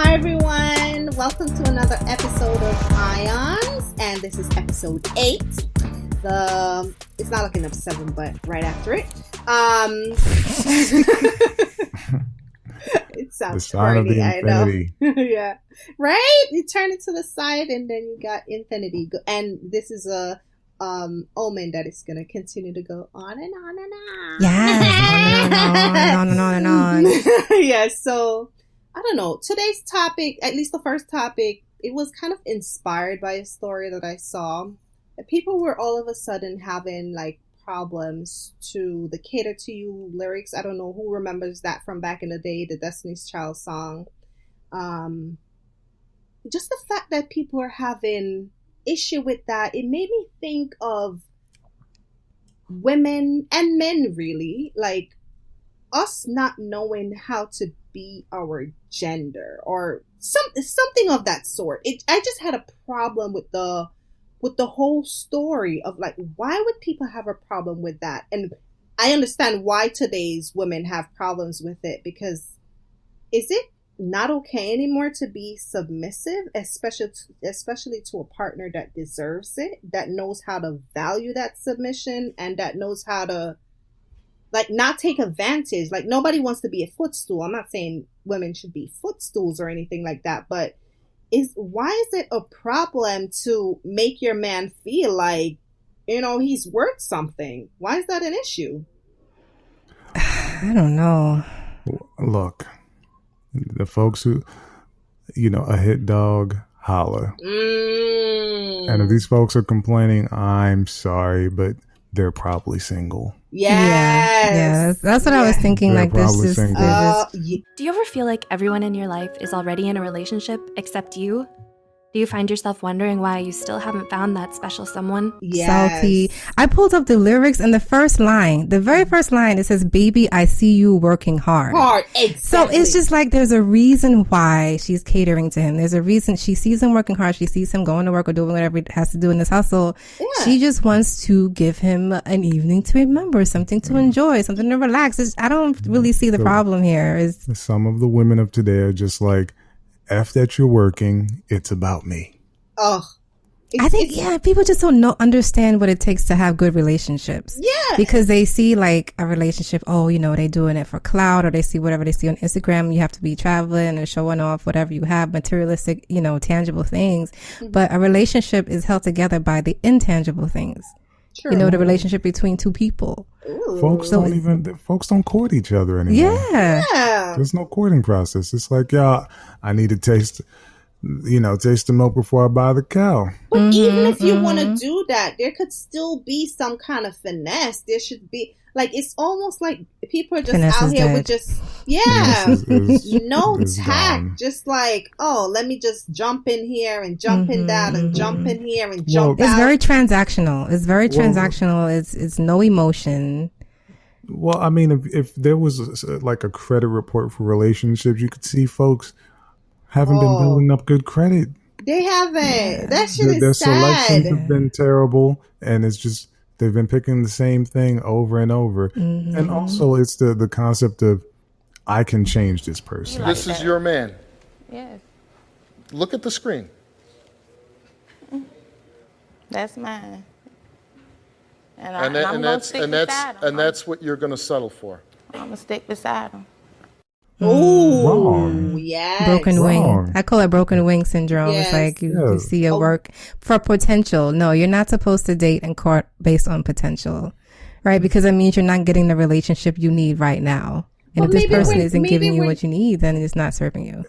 Hi everyone, welcome to another episode of I.O.N.S, and this is episode 8. It's not looking up 7, but right after it. It sounds corny, I know. Yeah, right? You turn it to the side and then you got infinity. And this is a omen that is going to continue to go on and on and on. Yes, on and on and on. Yeah, so I don't know. Today's topic, at least the first topic, it was kind of inspired by a story that I saw. People were all of a sudden having like problems to the Cater to You lyrics. I don't know who remembers that from back in the day, the Destiny's Child song. Just the fact that people are having issue with that, it made me think of women and men, really, like us not knowing how to be our gender or something of that sort. I just had a problem with the whole story of like, why would people have a problem with that? And I understand why today's women have problems with it, because is it not okay anymore to be submissive, especially to a partner that deserves it, that knows how to value that submission, and that knows how to like not take advantage. Like, nobody wants to be a footstool. I'm not saying women should be footstools or anything like that, but why is it a problem to make your man feel like, you know, he's worth something? Why is that an issue? I don't know. Look, the folks who, you know, a hit dog, holler. And if these folks are complaining, I'm sorry, but they're probably single. Yes. That's what I was thinking. They're like this. Do you ever feel like everyone in your life is already in a relationship except you? Do you find yourself wondering why you still haven't found that special someone? Yes. Salty. I pulled up the lyrics, and the very first line, it says, "Baby, I see you working hard." Exactly. So it's just like there's a reason why she's catering to him. There's a reason she sees him working hard. She sees him going to work or doing whatever he has to do in this hustle. Yeah. She just wants to give him an evening to remember, something to enjoy, something to relax. I don't really see the problem here. Some of the women of today are just like, F that you're working, it's about me. Oh, I think, people just don't understand what it takes to have good relationships. Yeah. Because they see like a relationship, they doing it for clout, or they see whatever they see on Instagram. You have to be traveling and showing off whatever you have, materialistic, tangible things. Mm-hmm. But a relationship is held together by the intangible things. True. The relationship between two people. Ooh. Folks don't court each other anymore. Yeah. There's no courting process. It's like, I need to taste the milk before I buy the cow. But even if you want to do that, there could still be some kind of finesse. There should be, like, it's almost like people are just finesse out here with just, no tact. Gone. Just like, let me just jump in here and jump in that and jump in here and jump out. It's very transactional. It's no emotion. Well, I mean, if there was like a credit report for relationships, you could see folks haven't been building up good credit. They haven't. Yeah. That shit is Their sad. selections have been terrible, and it's just they've been picking the same thing over and over. Mm-hmm. And also, it's the concept of, I can change this person. Like this is your man. Yes. Look at the screen. That's mine. And that's what you're going to settle for. I'm going to stick beside him. Oh, wrong. Yes. Broken wrong. wing. I call it broken wing syndrome. Yes. It's like you see your work for potential. No, you're not supposed to date and court based on potential, right? Because it means you're not getting the relationship you need right now. And if this person isn't giving you what you need, then it's not serving you.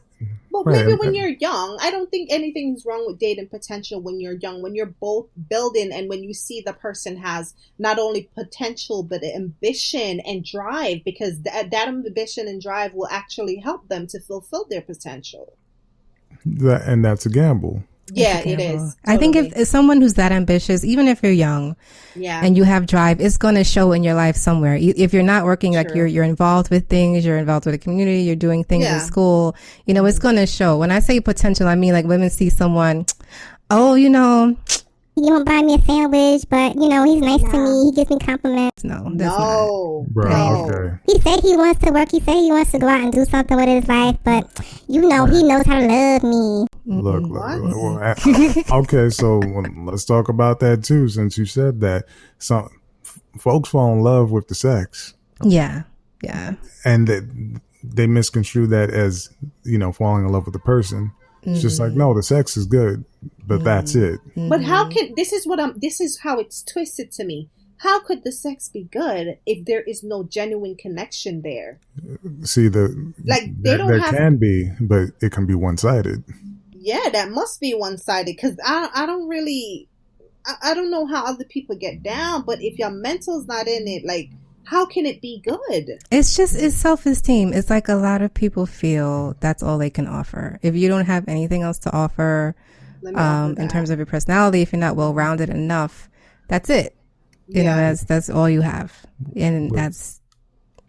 But maybe when you're young, I don't think anything's wrong with dating potential when you're young, when you're both building, and when you see the person has not only potential, but ambition and drive, because that ambition and drive will actually help them to fulfill their potential. And that's a gamble. Yeah, it is. Totally. I think if someone who's that ambitious, even if you're young, and you have drive, it's going to show in your life somewhere. If you're not working, like you're involved with things, you're involved with the community, you're doing things in school, it's going to show. When I say potential, I mean like women see someone, He won't buy me a sandwich, but you know, he's nice to me. He gives me compliments. No, that's not. Bro, no. okay. He said he wants to work. He said he wants to go out and do something with his life, but you know, he knows how to love me. Look. Okay, so let's talk about that too. Since you said that, some folks fall in love with the sex. Yeah. And they misconstrue that as, you know, falling in love with the person. It's just like, no, the sex is good, but that's it. But how can this is how it's twisted to me. How could the sex be good if there is no genuine connection there? See, there can be, but it can be one-sided. Yeah, that must be one-sided, because I don't know how other people get down, but if your mental's not in it, like, how can it be good? It's self-esteem. It's like a lot of people feel that's all they can offer. If you don't have anything else to offer, in terms of your personality, if you're not well-rounded enough, that's it. You know, that's all you have. And that's,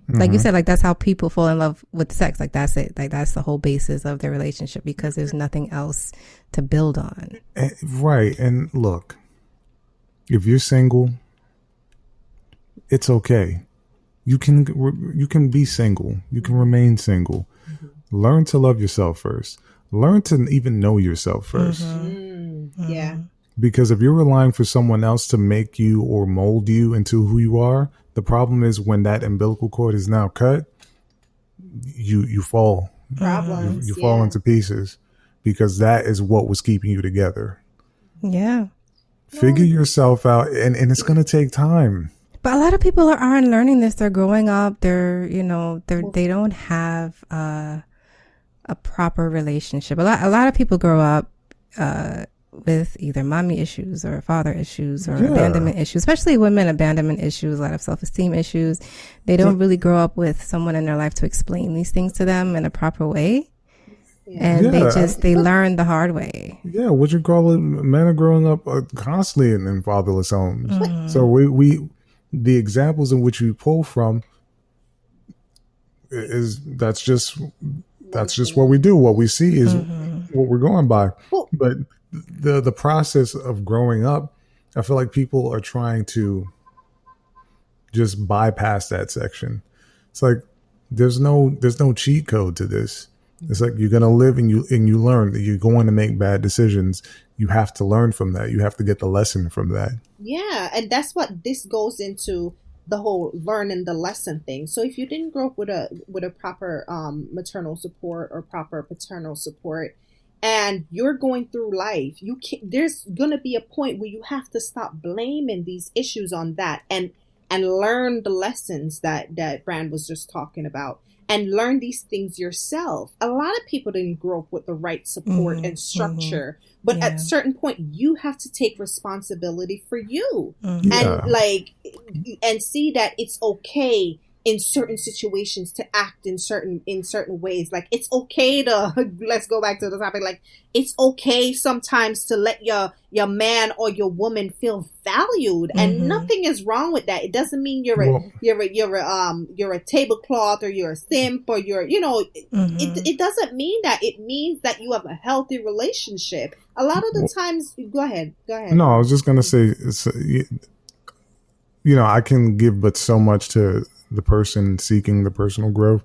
like you said, like that's how people fall in love with sex. Like that's it. Like that's the whole basis of their relationship, because there's nothing else to build on. Right. And look, if you're single, it's okay. You can be single. You can remain single. Learn to love yourself first. Learn to even know yourself first. Yeah. Because if you're relying for someone else to make you or mold you into who you are, the problem is when that umbilical cord is now cut, you fall. Problems. You fall into pieces, because that is what was keeping you together. Yeah. Figure yourself out, and it's going to take time. But a lot of people aren't learning this. They're growing up. They don't have a proper relationship. A lot of people grow up with either mommy issues or father issues or abandonment issues, especially women, abandonment issues, a lot of self-esteem issues. They don't really grow up with someone in their life to explain these things to them in a proper way. And they learn the hard way. Yeah, what you call it? Men are growing up constantly in fatherless homes. So we the examples in which we pull from that's just what we do. What we see is what we're going by. But the process of growing up, I feel like people are trying to just bypass that section. It's like there's no cheat code to this. It's like you're gonna live and you learn that you're going to make bad decisions. You have to learn from that. You have to get the lesson from that. Yeah, and that's what this goes into, the whole learning the lesson thing. So if you didn't grow up with a proper maternal support or proper paternal support, and you're going through life, there's gonna be a point where you have to stop blaming these issues on that and learn the lessons that Brand was just talking about. And learn these things yourself. A lot of people didn't grow up with the right support and structure, but at a certain point, you have to take responsibility for you and see that it's okay in certain situations to act in certain ways. Like it's okay to let's go back to the topic. Like it's okay sometimes to let your man or your woman feel valued, and nothing is wrong with that. It doesn't mean you're a tablecloth or you're a simp or it doesn't mean that. It means that you have a healthy relationship. A lot of the times, go ahead. No, I was just gonna say, I can give but so much to the person seeking the personal growth,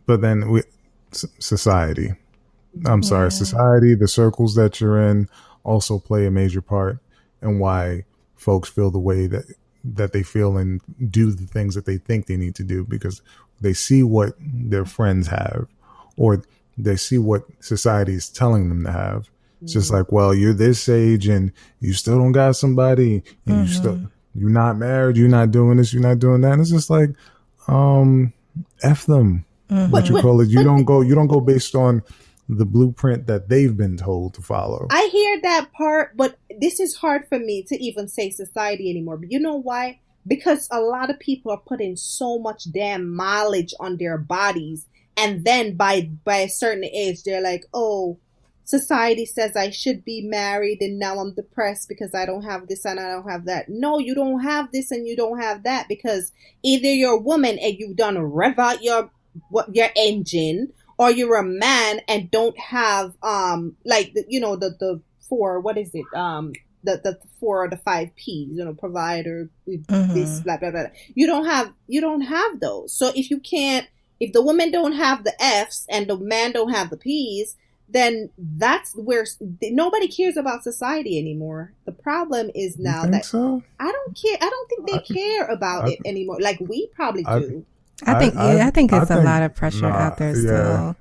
but then society, the circles that you're in also play a major part in why folks feel the way that they feel and do the things that they think they need to do, because they see what their friends have or they see what society is telling them to have. It's just like, well, you're this age and you still don't got somebody, and you're not married, you're not doing this, you're not doing that. And it's just like, F them. What you call it? You don't go based on the blueprint that they've been told to follow. I hear that part, but this is hard for me to even say society anymore. But you know why? Because a lot of people are putting so much damn mileage on their bodies, and then by a certain age, they're like, oh, society says I should be married, and now I'm depressed because I don't have this and I don't have that. No, you don't have this and you don't have that, because either you're a woman and you've done rev out your engine, or you're a man and don't have the the 4 or the 5 P's, you know, provider, this, blah, blah, blah. You don't have those. So if the women don't have the F's and the man don't have the P's, then that's where nobody cares about society anymore. The problem is now that so? I don't care. I don't think they care about it anymore. Like we probably do. I think it's a lot of pressure out there still.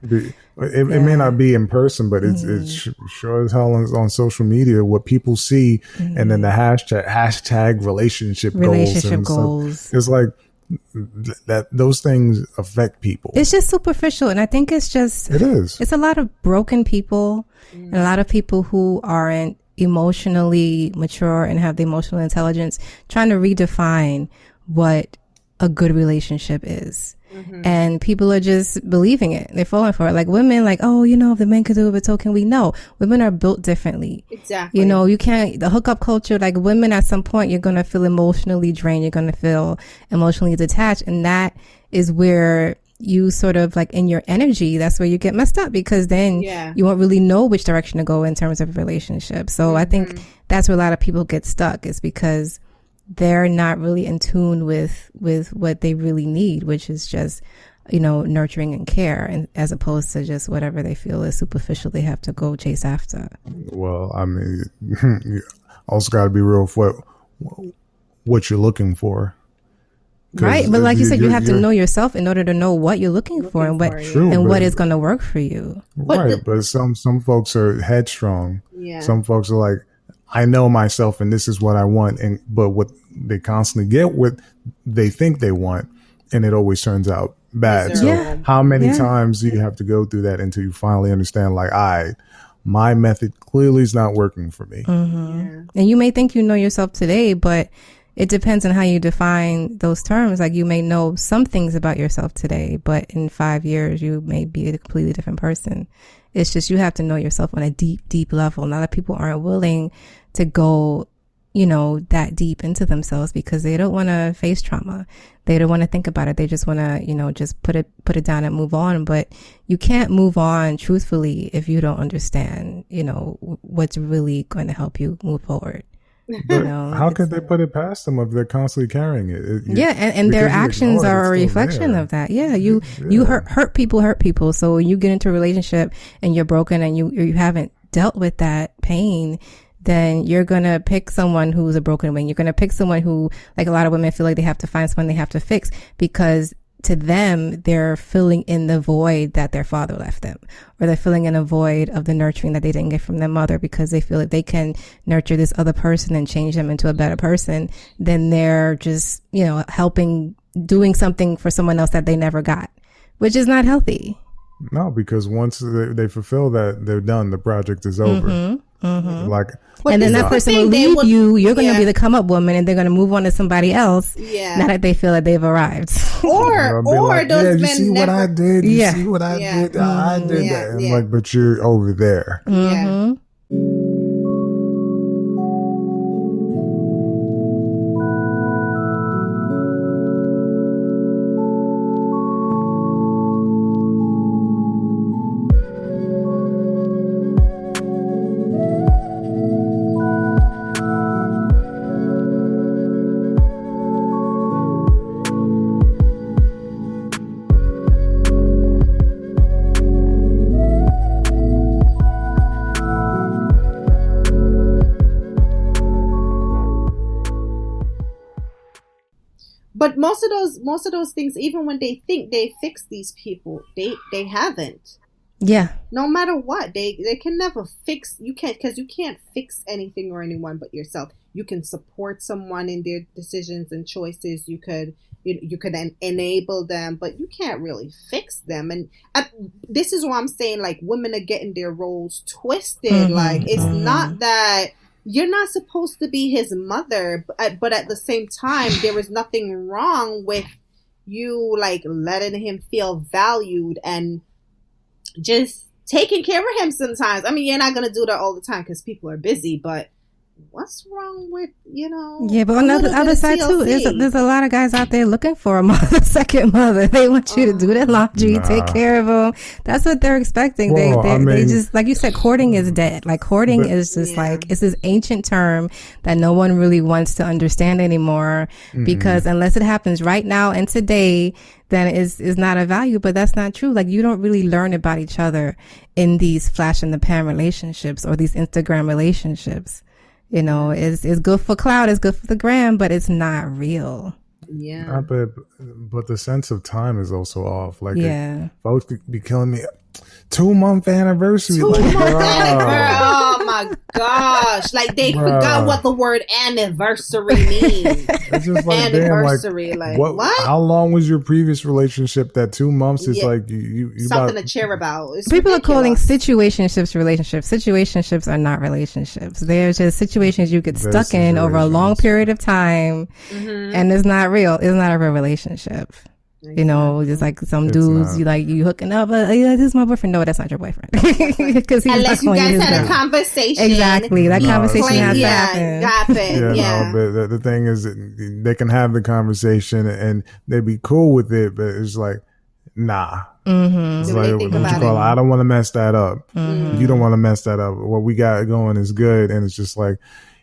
It may not be in person, but it's sure as hell on social media what people see, and then the hashtag relationship goals. It's like that those things affect people. It's just superficial, and I think it is. It's a lot of broken people and a lot of people who aren't emotionally mature and have the emotional intelligence trying to redefine what a good relationship is. And people are just believing it. They're falling for it. Like women, like, oh, you know, if the men could do it, but so can we? No, women are built differently. Exactly. You know, you can't, the hookup culture, like women at some point, you're going to feel emotionally drained. You're going to feel emotionally detached. And that is where you sort of like in your energy, that's where you get messed up, because then you won't really know which direction to go in terms of a relationship. So I think that's where a lot of people get stuck, is because they're not really in tune with what they really need, which is just, you know, nurturing and care, and as opposed to just whatever they feel is superficial they have to go chase after. Well, I mean, you also got to be real with what you're looking for. Right, but like you said, you have to know yourself in order to know what you're looking for and what is going to work for you. Right, but some folks are headstrong. Yeah. Some folks are like, I know myself and this is what I want, but what they constantly get what they think they want, and it always turns out bad. So how many times do you have to go through that until you finally understand, like, my method clearly is not working for me. And you may think you know yourself today, but it depends on how you define those terms. Like you may know some things about yourself today, but in 5 years you may be a completely different person. It's just, you have to know yourself on a deep, deep level. A lot of people aren't willing to go, you know, that deep into themselves because they don't want to face trauma. They don't want to think about it. They just want to, you know, just put it down and move on. But you can't move on truthfully if you don't understand, you know, what's really going to help you move forward. But you know, how could they put it past them if they're constantly carrying it? And their actions are a reflection of that. Yeah, you hurt people. So when you get into a relationship and you're broken and you haven't dealt with that pain, then you're going to pick someone who's a broken wing. You're going to pick someone who, like a lot of women feel like they have to find someone they have to fix, because to them, they're filling in the void that their father left them, or they're filling in a void of the nurturing that they didn't get from their mother, because they feel that they can nurture this other person and change them into a better person. Then they're just, you know, doing something for someone else that they never got, which is not healthy. No, because once they fulfill that, they're done. The project is over. Like, and then that person will leave you. You're going to be the come up woman, and they're going to move on to somebody else. Yeah. Now that they feel that they've arrived. Or like, those men. You see what I did? You see what I did? I did that. And like, but you're over there. Yeah. But most of those things, even when they think they fix these people, they haven't. Yeah. No matter what, they can never fix. You can't, because you can't fix anything or anyone but yourself. You can support someone in their decisions and choices. You could enable them, but you can't really fix them. And this is why I'm saying, like, women are getting their roles twisted. Like, it's not that. You're not supposed to be his mother, but at the same time, there is nothing wrong with you, like, letting him feel valued and just taking care of him sometimes. I mean, you're not going to do that all the time because people are busy, but what's wrong with, Yeah, but on the other side too, there's a lot of guys out there looking for a mother, second mother. They want you to do their laundry, take care of them. That's what they're expecting. Well, they just, like you said, courting is dead. Like courting is just like, it's this ancient term that no one really wants to understand anymore, because unless it happens right now and today, then is not a value. But that's not true. Like, you don't really learn about each other in these flash in the pan relationships or these Instagram relationships. It's good for clout, it's good for the gram, but it's not real. Yeah. But the sense of time is also off. Like, folks could be killing me. 2-month anniversary. Oh my gosh. Like, they forgot what the word anniversary means. It's just like, anniversary. Damn, like what? How long was your previous relationship that 2 months is like you something to cheer about? It's people ridiculous. are calling situationships relationships. Situationships are not relationships. They're just situations you get stuck in over a long period of time, and it's not real. It's not a real relationship. Just like some dudes, you hooking up. This is my boyfriend. No, that's not your boyfriend. Unless you guys had a conversation. Exactly. That conversation has to happen. No, but the thing is, they can have the conversation and they be cool with it, but it's like, nah. It's like, what you call it? I don't want to mess that up. You don't want to mess that up. What we got going is good, and it's just like,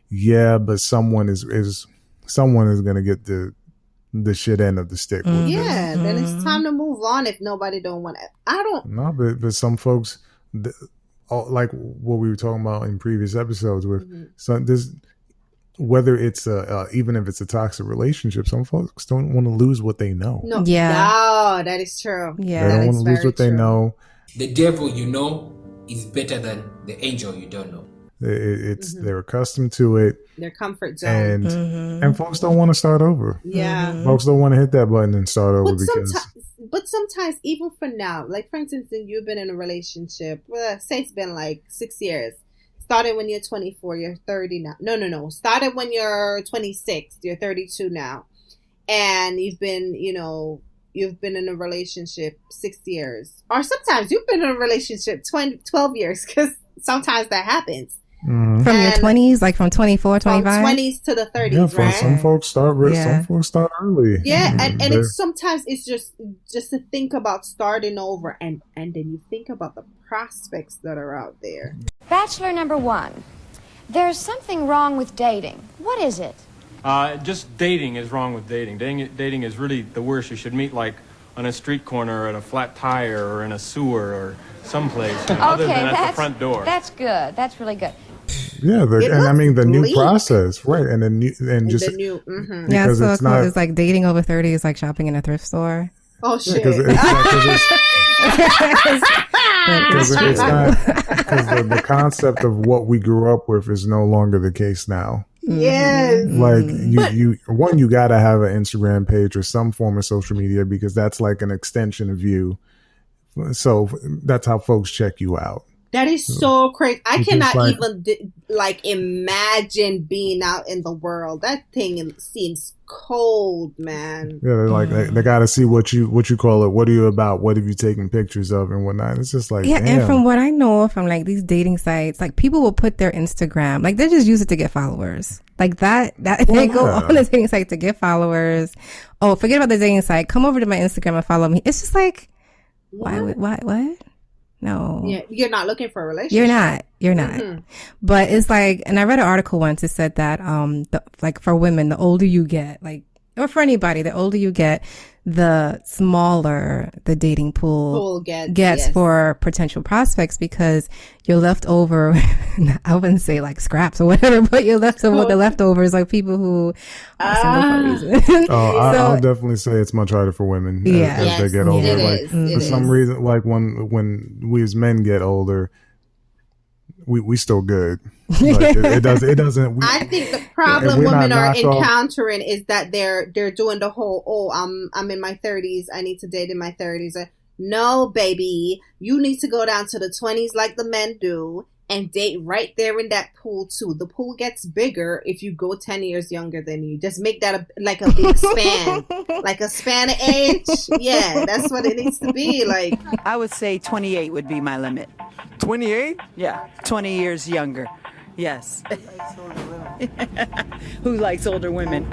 yeah, but someone is going to get the shit end of the stick. Yeah, then it's time to move on if nobody don't want it. No, but some folks, like what we were talking about in previous episodes with, so this, whether it's even if it's a toxic relationship, some folks don't want to lose what they know. No, that is true. Yeah, they don't want to lose what they know. The devil you know is better than the angel you don't know. It's they're accustomed to it, their comfort zone, and folks don't want to start over. Folks don't want to hit that button and start over but sometimes even for now, like for instance, you've been in a relationship, say it's been like 6 years, started when you're 24, you're 30 now. No, started when you're 26, you're 32 now, and you've been in a relationship 6 years, or sometimes you've been in a relationship 12 years, because sometimes that happens. From your 20s, like from 24, 25? From 20s to the 30s, right? Some folks start some folks start early. Yeah, and it's sometimes it's just to think about starting over, and then you think about the prospects that are out there. Bachelor number 1, there's something wrong with dating. What is it? Just dating is wrong with dating. Dating is really the worst. You should meet like on a street corner, or at a flat tire, or in a sewer, or someplace, other than at the front door. That's good. That's really good. Yeah, the new process, right? And the new, yeah, so it's cool. It's like dating over 30 is like shopping in a thrift store. Oh shit! Because the concept of what we grew up with is no longer the case now. Yes. Like you gotta have an Instagram page or some form of social media, because that's like an extension of you. So that's how folks check you out. That is so crazy. I cannot even imagine being out in the world. That thing seems cold, man. Yeah, they got to see what you call it. What are you about? What have you taken pictures of and whatnot? It's just like, damn. And from what I know from like these dating sites, like people will put their Instagram, like they just use it to get followers. Like that they go on the dating site to get followers. Oh, forget about the dating site. Come over to my Instagram and follow me. It's just like, what? No. Yeah, you're not looking for a relationship. You're not. But it's like, and I read an article once, it said that, like for women, the older you get, like, or for anybody, the older you get, the smaller the dating pool gets for potential prospects, because you're left over, I wouldn't say like scraps or whatever, but you're left over with the leftovers, like people who are single for a reason. I'll definitely say it's much harder for women as they get older. For some reason, like when we as men get older, we still good. Like it doesn't. I think the problem women are encountering is that they're doing the whole, I'm in my 30s, I need to date in my 30s. No, baby, you need to go down to the 20s like the men do and date right there in that pool too. The pool gets bigger if you go 10 years younger than you. Just make that a big span, like a span of age. Yeah, that's what it needs to be. Like, I would say 28 would be my limit. 28? Yeah, 20 years younger. Yes. Who likes older women?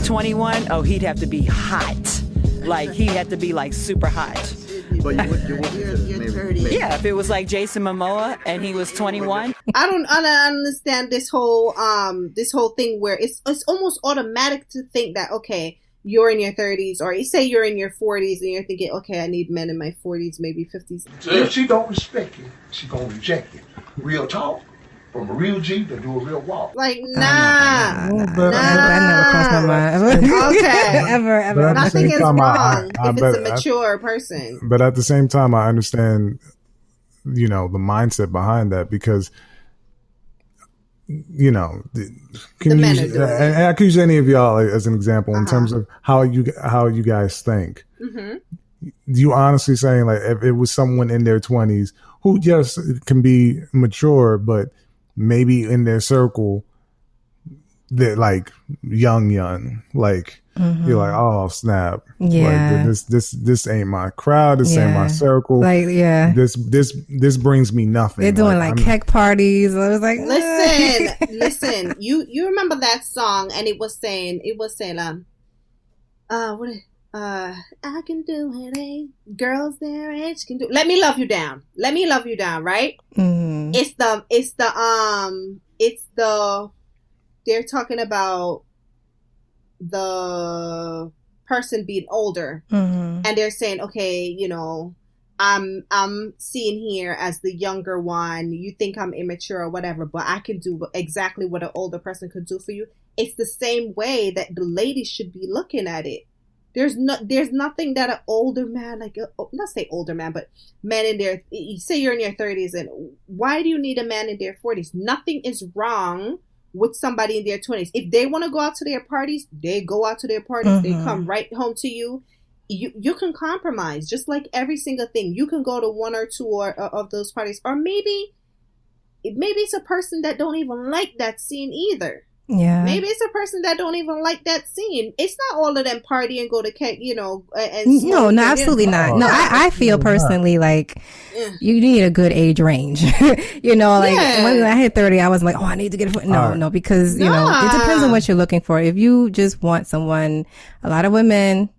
21? Oh, he'd have to be hot. Like, he'd have to be like super hot. But you're 30. Yeah, if it was like Jason Momoa and he was 21. I don't understand this whole thing where it's almost automatic to think that, okay, you're in your 30s, or you say you're in your 40s and you're thinking, okay, I need men in my 40s, maybe 50s. So if she don't respect you, she gonna reject you. Real talk. From a real G to do a real walk. Like, nah. That never crossed my mind. Okay. ever. Nothing is wrong if it's a mature person. But at the same time, I understand, the mindset behind that, because, I can use any of y'all as an example in terms of how you guys think. Mm-hmm. You honestly saying, like, if it was someone in their 20s who just can be mature, but maybe in their circle, they're like young, like, you're like, oh snap, yeah, like, this ain't my crowd, this ain't my circle, like, yeah, this brings me nothing. They're doing like keg parties. I was like, listen, you remember that song, and it was saying I can do it, girls their age can do. Let me love you down, right? Mm-hmm. It's the they're talking about the person being older, and they're saying, okay, I'm seeing here as the younger one. You think I'm immature or whatever, but I can do exactly what an older person could do for you. It's the same way that the ladies should be looking at it. There's nothing that an older man, not say older man, but men in their, you say you're in your 30s, and why do you need a man in their 40s? Nothing is wrong with somebody in their 20s. If they want to go out to their parties, they go out to their parties. They come right home to you. You can compromise, just like every single thing. You can go to one or two of those parties, or maybe it's a person that don't even like that scene either. Yeah. Maybe it's a person that don't even like that scene. It's not all of them party and go to cake, and no, absolutely not. No, I feel personally like you need a good age range. When I hit 30, I was like, oh, I need to get a foot. No, because it depends on what you're looking for. If you just want someone, a lot of women,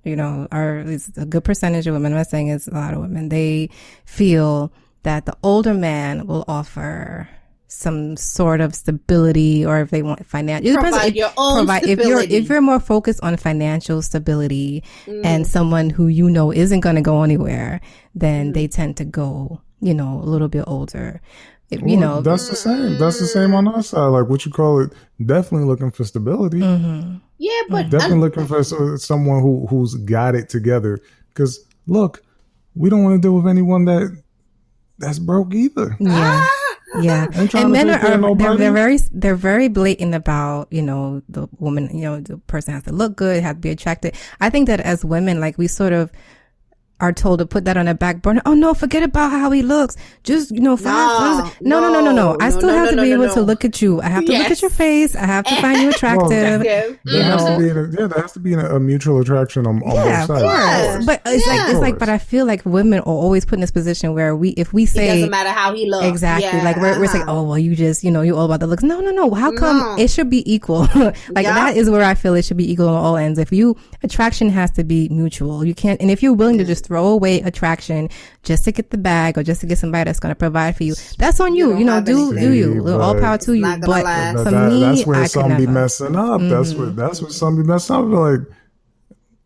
are, at least a good percentage of women, I'm not saying it's a lot of women, they feel that the older man will offer some sort of stability, or if they want financial, provide your own stability. If you're more focused on financial stability and someone who isn't going to go anywhere, then they tend to go a little bit older. That's the same. That's the same on our side. Like, what you call it? Definitely looking for stability. Yeah, but definitely looking for someone who's got it together. Because look, we don't want to deal with anyone that's broke either. Yeah. Yeah, and men they're very blatant about, the woman, the person has to look good, has to be attractive. I think that as women, like, we sort of are told to put that on a back burner. Oh no, forget about how he looks. Just, No. I still have to be able to look at you. I have to look at your face. I have to find you attractive. There has to be a mutual attraction on both sides. Yes. But but I feel like women are always put in this position where if we say it doesn't matter how he looks. Exactly. Like we're saying, oh well, you just, you're all about the looks. No. How come it should be equal? That is where I feel it should be equal on all ends. Attraction has to be mutual. You can't, and if you're willing to just throw away attraction just to get the bag or just to get somebody that's going to provide for you, that's on you. Do you. All power to you. But for me, that's where some be messing up. That's where some be messing up. Like,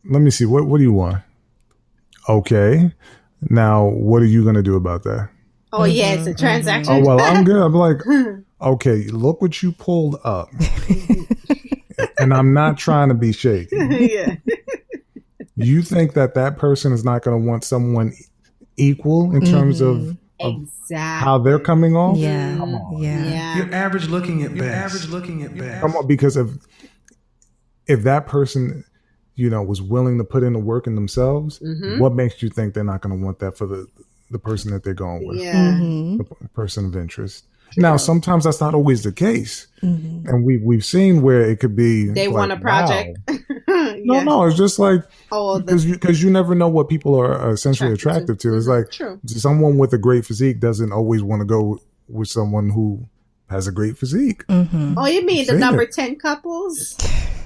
let me see. What do you want? Okay. Now, what are you going to do about that? Oh, yeah, it's a transaction. Oh, well, I'm good. I'm like, okay, look what you pulled up. And I'm not trying to be shaky. Yeah. You think that person is not going to want someone equal in terms of how they're coming off? Yeah. Come on. Yeah. You're average looking at best. Come on, because if that person, was willing to put in the work in themselves, what makes you think they're not going to want that for the person that they're going with? Yeah. The person of interest. Now, sometimes that's not always the case. And we've seen where it could be. They want a project. Wow. No, it's just like, because you never know what people are essentially attracted to. It's like, someone with a great physique doesn't always want to go with someone who has a great physique. Oh, you mean the number 10 couples?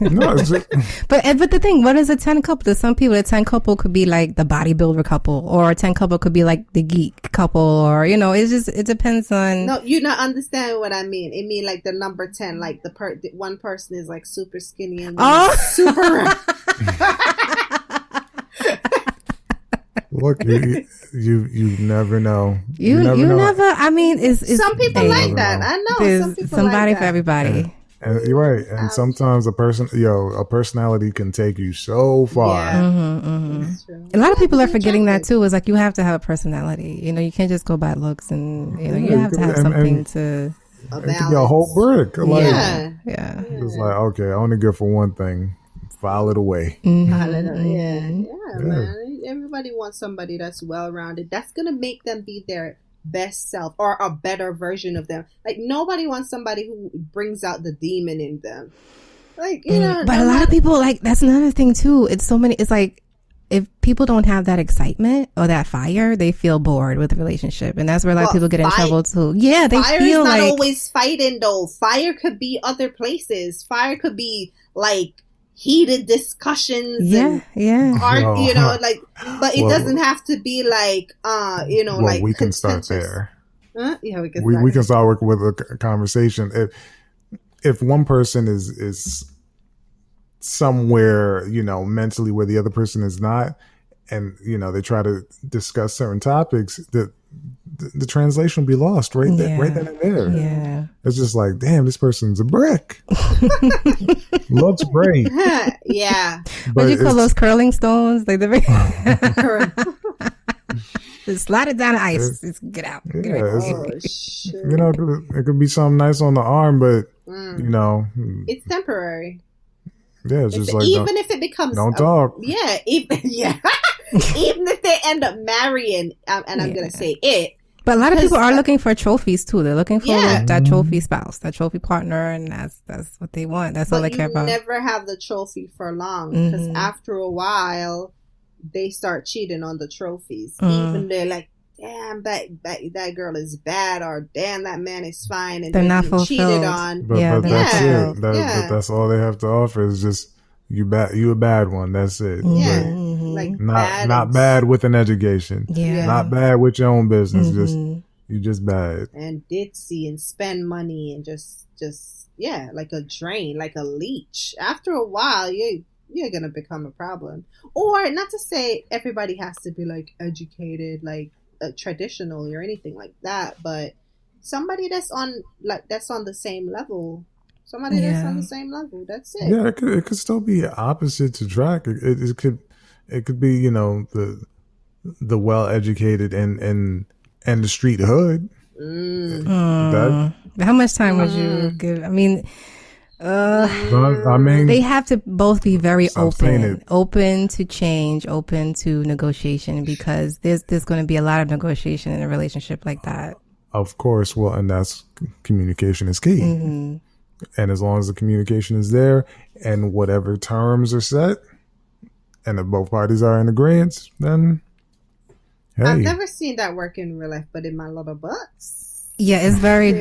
No, it's just, but the thing, what is a 10 couple? To some people, a 10 couple could be like the bodybuilder couple, or a 10 couple could be like the geek couple, or it depends on. No, you're not understanding what I mean. I mean like the number 10, like the one person is like super skinny and super. Look, you never know. You never. I mean, some people like that. I know. There's some people somebody like for everybody. And you're right. And sometimes a personality can take you so far. Yeah. A lot of people are forgetting that too. Is like you have to have a personality. You can't just go by looks, and you have to have something to. It could be a whole brick. Like, yeah. It's like, okay, I only good for one thing. File it away. Man. Everybody wants somebody that's well-rounded. That's gonna make them be their best self or a better version of them. Like nobody wants somebody who brings out the demon in them. Like but a lot of people like that's another thing too. It's so many. It's like if people don't have that excitement or that fire, they feel bored with the relationship, and that's where a lot of people get in trouble too. Yeah, they fire feel is not like always fighting though. Fire could be other places. Fire could be like heated discussions. Yeah. Like, but it doesn't have to be like, like we can start there. Yeah, we can. We can start with a conversation. If one person is somewhere, mentally where the other person is not, and they try to discuss certain topics, the translation will be lost right then and there. Yeah, it's just like, damn, this person's a brick. Looks great. Yeah. What do you call those curling stones? Like just slide it down the ice. Just get out. Shit. It could be something nice on the arm, but it's temporary. Yeah, it's just like even if it becomes don't talk. Yeah, even if they end up marrying, and I'm gonna say it. But a lot of people are looking for trophies too. They're looking for that trophy spouse, that trophy partner, and that's what they want. That's all they care about. Never have the trophy for long because after a while, they start cheating on the trophies. Even they're like, damn, that girl is bad, or damn, that man is fine, and they're not fulfilled. Cheated on. But that's it. But that's all they have to offer is just you a bad one. That's it. Yeah. But not bad with an education. Yeah. Not bad with your own business. You just bad. And ditzy and spend money and just like a drain, like a leech. After a while, you're gonna become a problem. Or not to say everybody has to be like educated, like traditional or anything like that, but somebody that's on the same level. Somebody that's on the same level. That's it. Yeah, it could still be opposite to track. It could be the well educated and the street hood. How much time would you give? I mean, they have to both be very open to change, open to negotiation, because there's going to be a lot of negotiation in a relationship like that. Of course. Well, and that's communication is key. And as long as the communication is there and whatever terms are set and if both parties are in agreement, then hey. I've never seen that work in real life, but in my little books. Yeah, it's very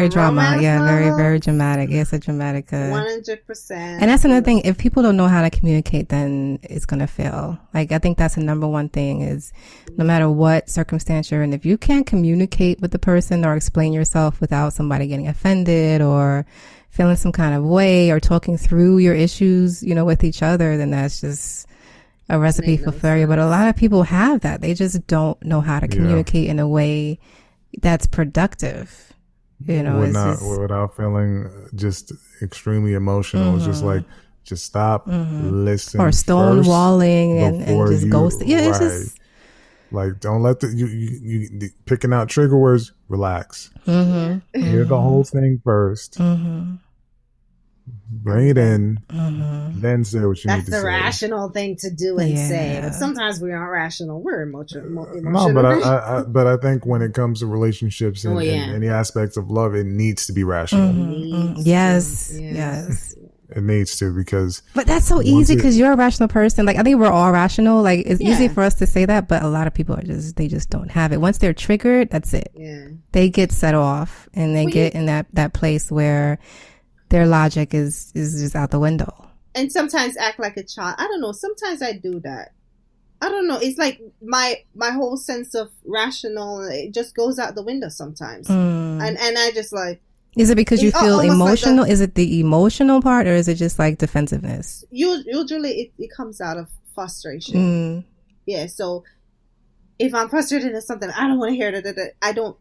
drama. Yeah, very, very dramatic. It's a dramatic. 100%. And that's another thing. If people don't know how to communicate, then it's going to fail. Like, I think that's the number one thing is no matter what circumstance you're in, if you can't communicate with the person or explain yourself without somebody getting offended or feeling some kind of way or talking through your issues, with each other, then that's just a recipe for failure. But a lot of people have that. They just don't know how to communicate in a way that's productive, without feeling just extremely emotional. It's just like, just stop, listen, or stonewalling and just ghosting. Yeah, it's just like, don't let you picking out trigger words. Relax. Hear the whole thing first. Bring it in, then say what you need to say. That's the rational thing to do and say. But sometimes we aren't rational. We're emotional. No, but I think when it comes to relationships and any aspects of love, it needs to be rational. Yes. It needs to, because. But that's so easy because you're a rational person. Like, I think we're all rational. Like, it's easy for us to say that, but a lot of people they just don't have it. Once they're triggered, that's it. Yeah. They get set off and they get in that place where their logic is just out the window. And sometimes act like a child. I don't know. Sometimes I do that. I don't know. It's like my whole sense of rational, it just goes out the window sometimes. And I just like. Is it because you feel emotional? Is it the emotional part, or is it just like defensiveness? Usually it comes out of frustration. Yeah. So if I'm frustrated at something, I don't want to hear that.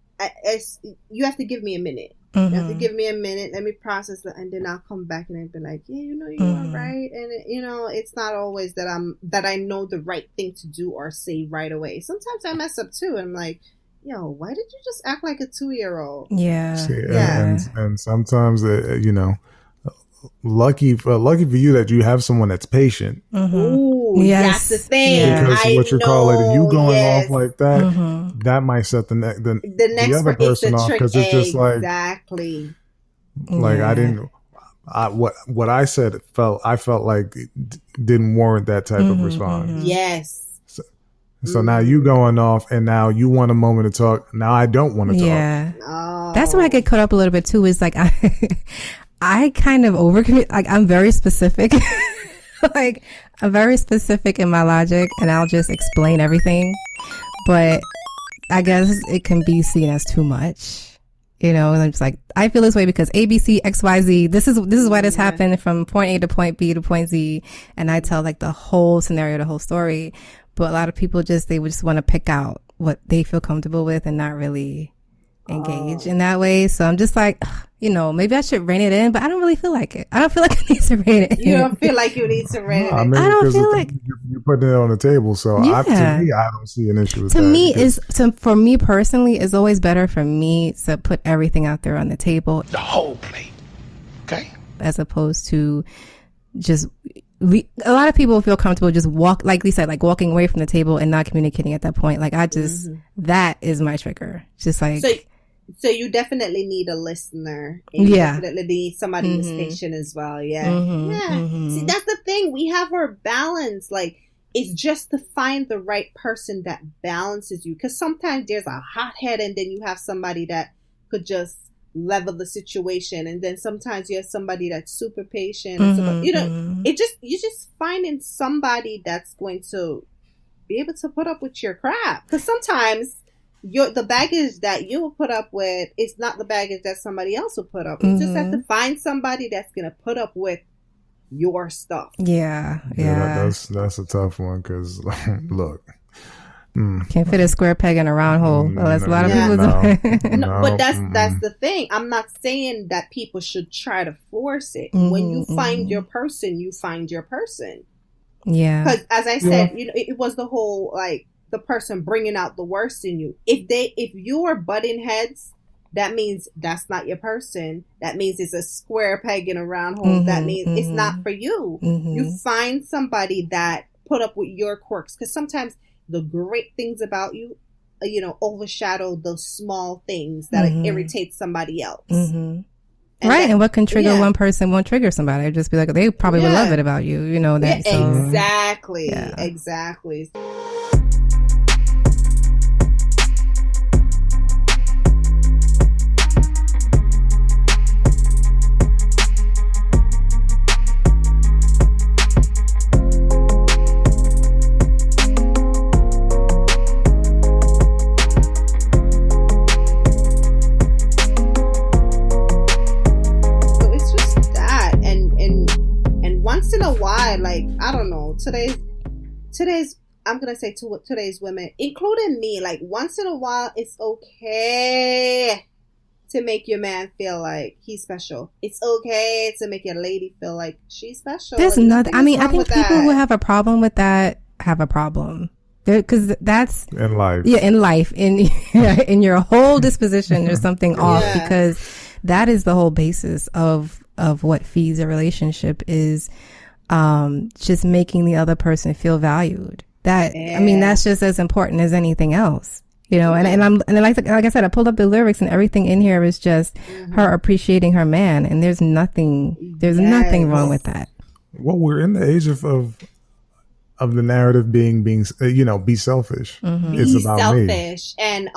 You have to give me a minute. You have to give me a minute. Let me process it, and then I'll come back and I'll be like, yeah, you are right. And it's not always that I know the right thing to do or say right away. Sometimes I mess up too, and I'm like, yo, why did you just act like a 2-year-old? Yeah. See, and sometimes lucky for you that you have someone that's patient. Ooh, that's the thing. Because what you're calling, you going off like that, that might set the other person off, because it's just like, exactly. Like what I said I felt like it didn't warrant that type of response. Yes. So now you going off, and now you want a moment to talk. Now I don't want to talk. Yeah. That's where I get caught up a little bit too, is like I kind of overcommit. Like, I'm very specific. Like, I'm very specific in my logic, and I'll just explain everything. But I guess it can be seen as too much, and I'm just like, I feel this way because A, B, C, X, Y, Z. This is why this happened from point A to point B to point Z, and I tell like the whole scenario, the whole story. But a lot of people they would just want to pick out what they feel comfortable with and not really engage in that way. So I'm just like, maybe I should rein it in, but I don't really feel like it. I don't feel like I need to rein it in. You don't feel like you need to rein it in? I don't feel like you're putting it on the table. So to me, I don't see an issue with that. For me personally, it's always better for me to put everything out there on the table. The whole plate. Okay. As opposed to just... a lot of people feel comfortable just like Lee said, like walking away from the table and not communicating at that point. Like, I just, that is my trigger. Just like. So you definitely need a listener. And you definitely need somebody who's patient as well. Yeah. See, that's the thing. We have our balance. Like, it's just to find the right person that balances you. Because sometimes there's a hothead, and then you have somebody that could just level the situation, and then sometimes you have somebody that's super patient, and you're just finding somebody that's going to be able to put up with your crap, because sometimes the baggage that you will put up with is not the baggage that somebody else will put up. You just have to find somebody that's going to put up with your stuff. That's a tough one, because look, can't fit a square peg in a round hole. Well, that's a lot of people do. But that's the thing. I'm not saying that people should try to force it. When you find your person, you find your person. Yeah. Because as I said, it was the whole, like, the person bringing out the worst in you. If you are butting heads, that means that's not your person. That means it's a square peg in a round hole. That means it's not for you. You find somebody that put up with your quirks, because sometimes the great things about you, overshadow those small things that irritate somebody else. And what can trigger one person won't trigger somebody. I'd just be like, they probably would love it about you, Exactly. Today's I'm gonna say to today's women, including me, like, once in a while it's okay to make your man feel like he's special. It's okay to make your lady feel like she's special. There's nothing. I mean, I think people who have a problem with that have a problem. Because that's in life. Yeah, in life, in your whole disposition, there's something off, because that is the whole basis of what feeds a relationship is. Just making the other person feel valued. I mean, that's just as important as anything else. and like I said, I pulled up the lyrics and everything in here is just her appreciating her man, and there's nothing wrong with that. Well, we're in the age of the narrative being be selfish. It's about selfish me. and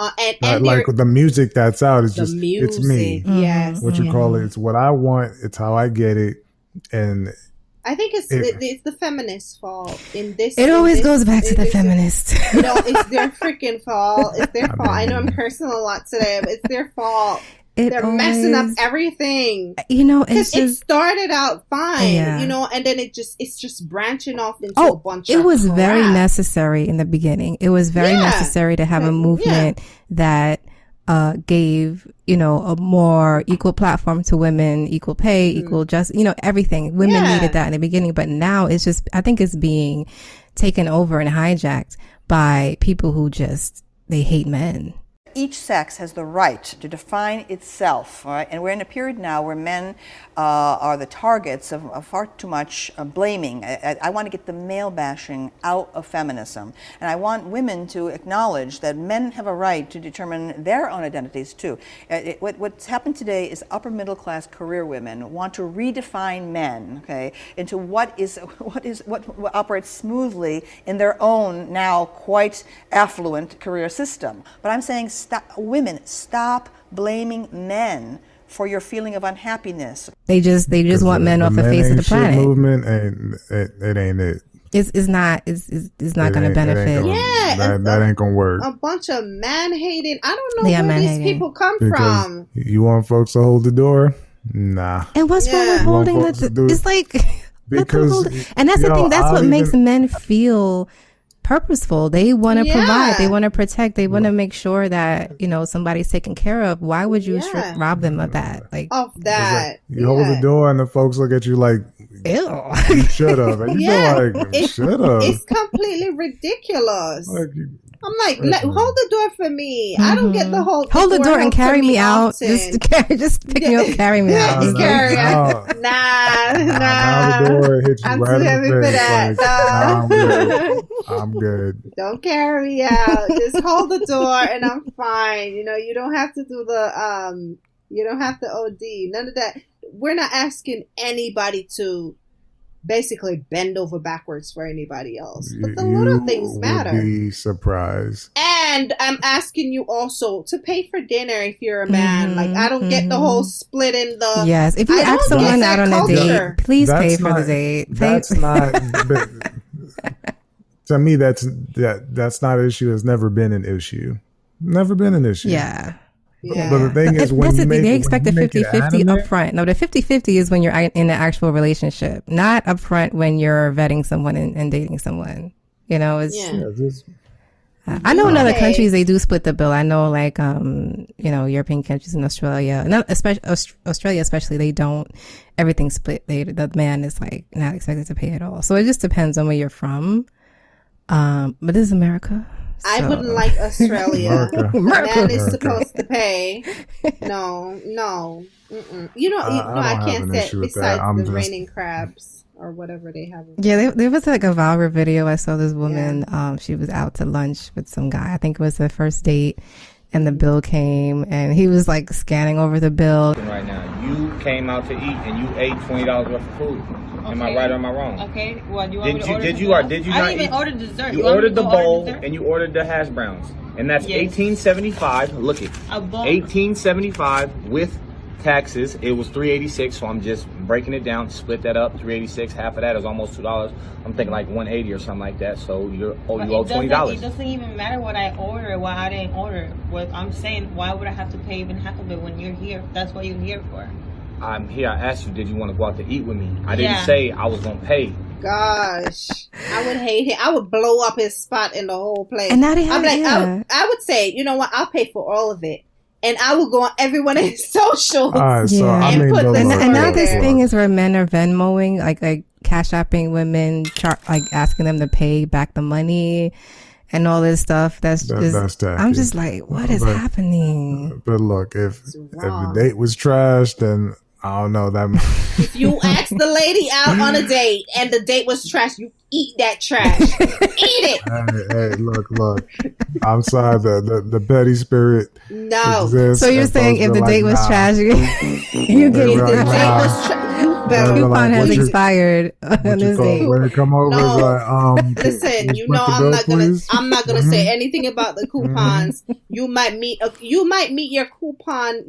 like the music that's out is just music, it's me. Yes, what you call it? It's what I want. It's how I get it, and. I think it's the feminist's fault in this. It always goes back to the feminists. It's their freaking fault. It's their fault. I know I'm cursing a lot today, but it's their fault. They're messing up everything. Because it started out fine, and then it's just branching off into a bunch of it was crap. very necessary in the beginning. It was very necessary to have a movement that gave, a more equal platform to women, equal pay, equal everything. Women needed that in the beginning, but now I think it's being taken over and hijacked by people who they hate men. Each sex has the right to define itself, all right? And we're in a period now where men are the targets of far too much blaming. I want to get the male bashing out of feminism. And I want women to acknowledge that men have a right to determine their own identities too. What's happened today is upper middle class career women want to redefine men, okay, into what operates smoothly in their own now quite affluent career system. But I'm saying stop blaming men for your feeling of unhappiness. They just want men off the face of the planet. Movement it ain't it. It's not going to benefit. That ain't gonna work. A bunch of man hating. I don't know where these people come from. You want folks to hold the door? Nah. And what's wrong with holding the? It's like because and that's the thing. That's what makes men feel purposeful. They want to provide, they want to protect, they want to make sure that somebody's taken care of. Why would you rob them of that? Like of that, you hold the door and the folks look at you like, ew, you should have. And you should have. It's completely ridiculous. I'm like, hold the door for me. I don't get the hold the door and carry me out. Just pick me up, carry me out. Nah. Now the door hits you I'm right too heavy in the for face. that. I'm good. Don't carry me out. Just hold the door and I'm fine. You don't have to do the you don't have to OD. None of that. We're not asking anybody to basically bend over backwards for anybody else, but the little things matter. Be surprised. And I'm asking you also to pay for dinner if you're a man. Like I don't get the whole split in the. Yes, if you ask someone out on a date, please pay for the date. That's not. To me, that's not an issue. It's never been an issue. Never been an issue. Yeah. But the thing is, they expect the 50-50 up front. No, the 50-50 is when you're in an actual relationship, not up front when you're vetting someone and dating someone. I know in other countries they do split the bill. I know, like European countries in Australia, Australia especially, they don't. Everything's split. The man is like not expected to pay at all. So it just depends on where you're from. But this is America. I wouldn't like Australia. Man is supposed to pay. No. I can't say it besides the raining crabs or whatever they have. Yeah, there was like a viral video. I saw this woman. She was out to lunch with some guy. I think it was their first date. And the bill came, and he was like scanning over the bill. Right now, you came out to eat, and you ate $20 worth of food. Okay. Am I right or am I wrong? Okay. Well, you want me to order did you not even eat? Order dessert. You ordered the bowl, and you ordered the hash browns, and that's $18.75. Look it, $18.75 with taxes. It was $3.86, so I'm just breaking it down. Split that up. $3.86. Half of that is almost $2. I'm thinking like $1.80 or something like that. So you owe $20. It doesn't even matter what I order, what I didn't order. What I'm saying, why would I have to pay even half of it when you're here? That's what you're here for. I'm here. I asked you, did you want to go out to eat with me? I didn't say I was gonna pay. Gosh, I would hate him. I would blow up his spot in the whole place. And now they have I would say, you know what? I'll pay for all of it. And I will go on everyone else's socials. And now this thing is where men are Venmoing, like cash apping women, like asking them to pay back the money and all this stuff. That's I'm just like, what is happening? But look, if the date was trash, then I don't know that. If you ask the lady out on a date and the date was trash, you eat that trash. Eat it. Hey, look. I'm sorry. The petty spirit. No. Exists, so you're saying if the date was trash, you get if the date was trash. The coupon has expired on this date. When it come over, listen, you know I'm not gonna say anything about the coupons. You might meet your coupon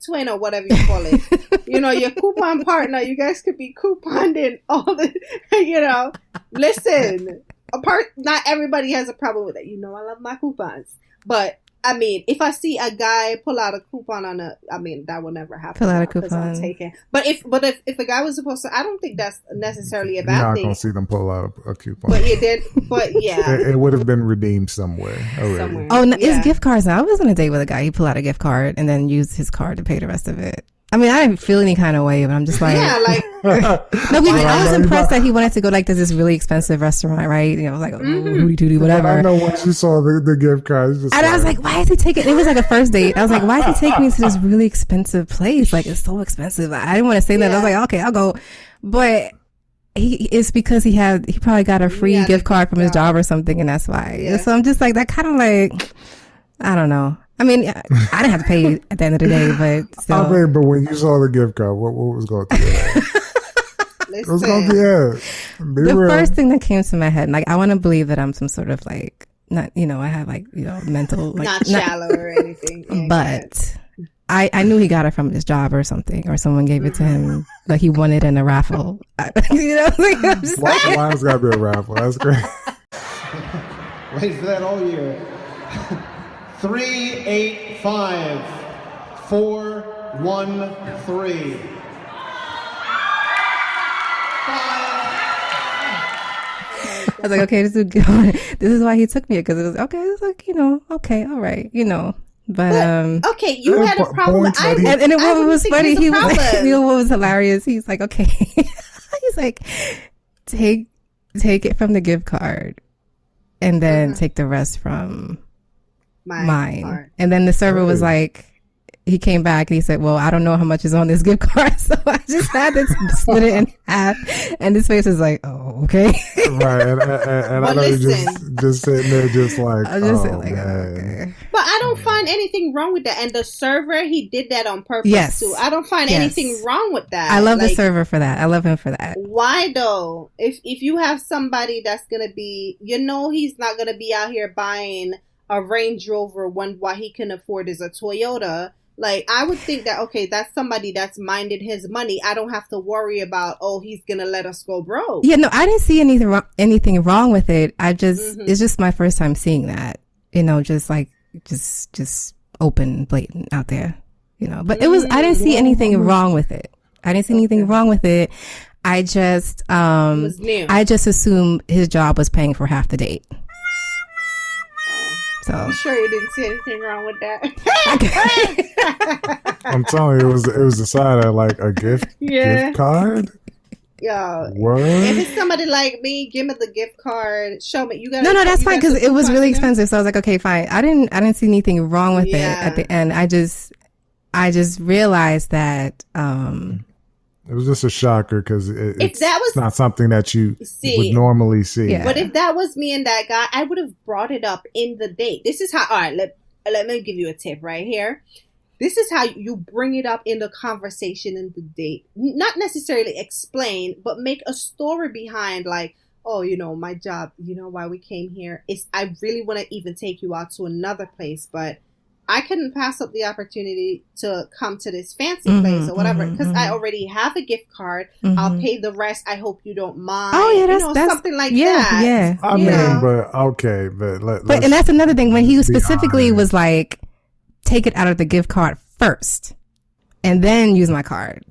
twin or whatever you call it. Your coupon partner. You guys could be couponed in all the. Listen. Not everybody has a problem with it. I love my coupons, but. I mean, if I see a guy pull out a coupon that will never happen. Pull out a coupon. I'm taking. But if a guy was supposed to, I don't think that's necessarily a bad thing. You're not gonna see them pull out a coupon. But you did. But yeah, it would have been redeemed somewhere already. Oh, no, it's gift cards. I was on a date with a guy. He pulled out a gift card and then used his card to pay the rest of it. I mean, I didn't feel any kind of way, but I'm just like, yeah, like. No, because I was impressed that he wanted to go to this really expensive restaurant, right? Like hootie tootie, whatever. I know once you saw the gift card, and I was like, why is he taking? It was like a first date. I was like, why is he taking me to this really expensive place? Like, it's so expensive. I didn't want to say that. I was like, okay, I'll go, but. It's because he probably got a free gift card from his job or something, and that's why. Yeah. So I'm just like, that kind of like, I don't know. I mean, I didn't have to pay at the end of the day, but still. I mean, but when you saw the gift card, what was going through your head? What was going through your head? The first thing that came to my head, like, I want to believe that I'm some sort of like, not, I have like, mental. Like, not shallow or anything. Yeah, but I knew he got it from his job or something, or someone gave it to him, like he won it in a raffle. Why has got to be a raffle? That's great. Wait for that all year. 385 413. I was like, okay, this is why he took me, because it was okay. It's like, okay, all right, But okay, you had a problem. And what was funny, he was like, what was hilarious, he's like, okay, he's like, take it from the gift card, and then take the rest from mine. Card. And then the server was like, he came back and he said, well, I don't know how much is on this gift card, so I just had to split it in half. And his face was like, oh, okay. Right. And I know you're just sitting there just like, I was just sitting like, okay. But I don't find anything wrong with that. And the server, he did that on purpose too. I don't find anything wrong with that. I love the server for that. I love him for that. Why though? If you have somebody that's going to be, he's not going to be out here buying a Range Rover while he can afford is a Toyota. Like, I would think that, okay, that's somebody that's minded his money. I don't have to worry about, he's going to let us go broke. Yeah, no, I didn't see anything wrong with it. I just, it's just my first time seeing that, just like, just open, blatant out there, but it was, I didn't see anything wrong with it. I just, I just assumed his job was paying for half the date. So. I'm sure you didn't see anything wrong with that. I'm telling you, it was decided like a gift card. Yo, what? If it's somebody like me, give me the gift card. Show me. You got. No, that's fine, because it was really expensive. So I was like, okay, fine. I didn't see anything wrong with it at the end. I just realized that. It was just a shocker because it's was not something that you would normally see. Yeah. But if that was me and that guy, I would have brought it up in the date. This is how. All right, let me give you a tip right here. This is how you bring it up in the conversation in the date. Not necessarily explain, but make a story behind, like, my job. Why we came here is I really want to even take you out to another place, but I couldn't pass up the opportunity to come to this fancy place or whatever, because I already have a gift card. I'll pay the rest. I hope you don't mind. Oh yeah, that's something like that. Yeah. I mean, but okay, but and that's another thing, when he specifically was like, take it out of the gift card first, and then use my card.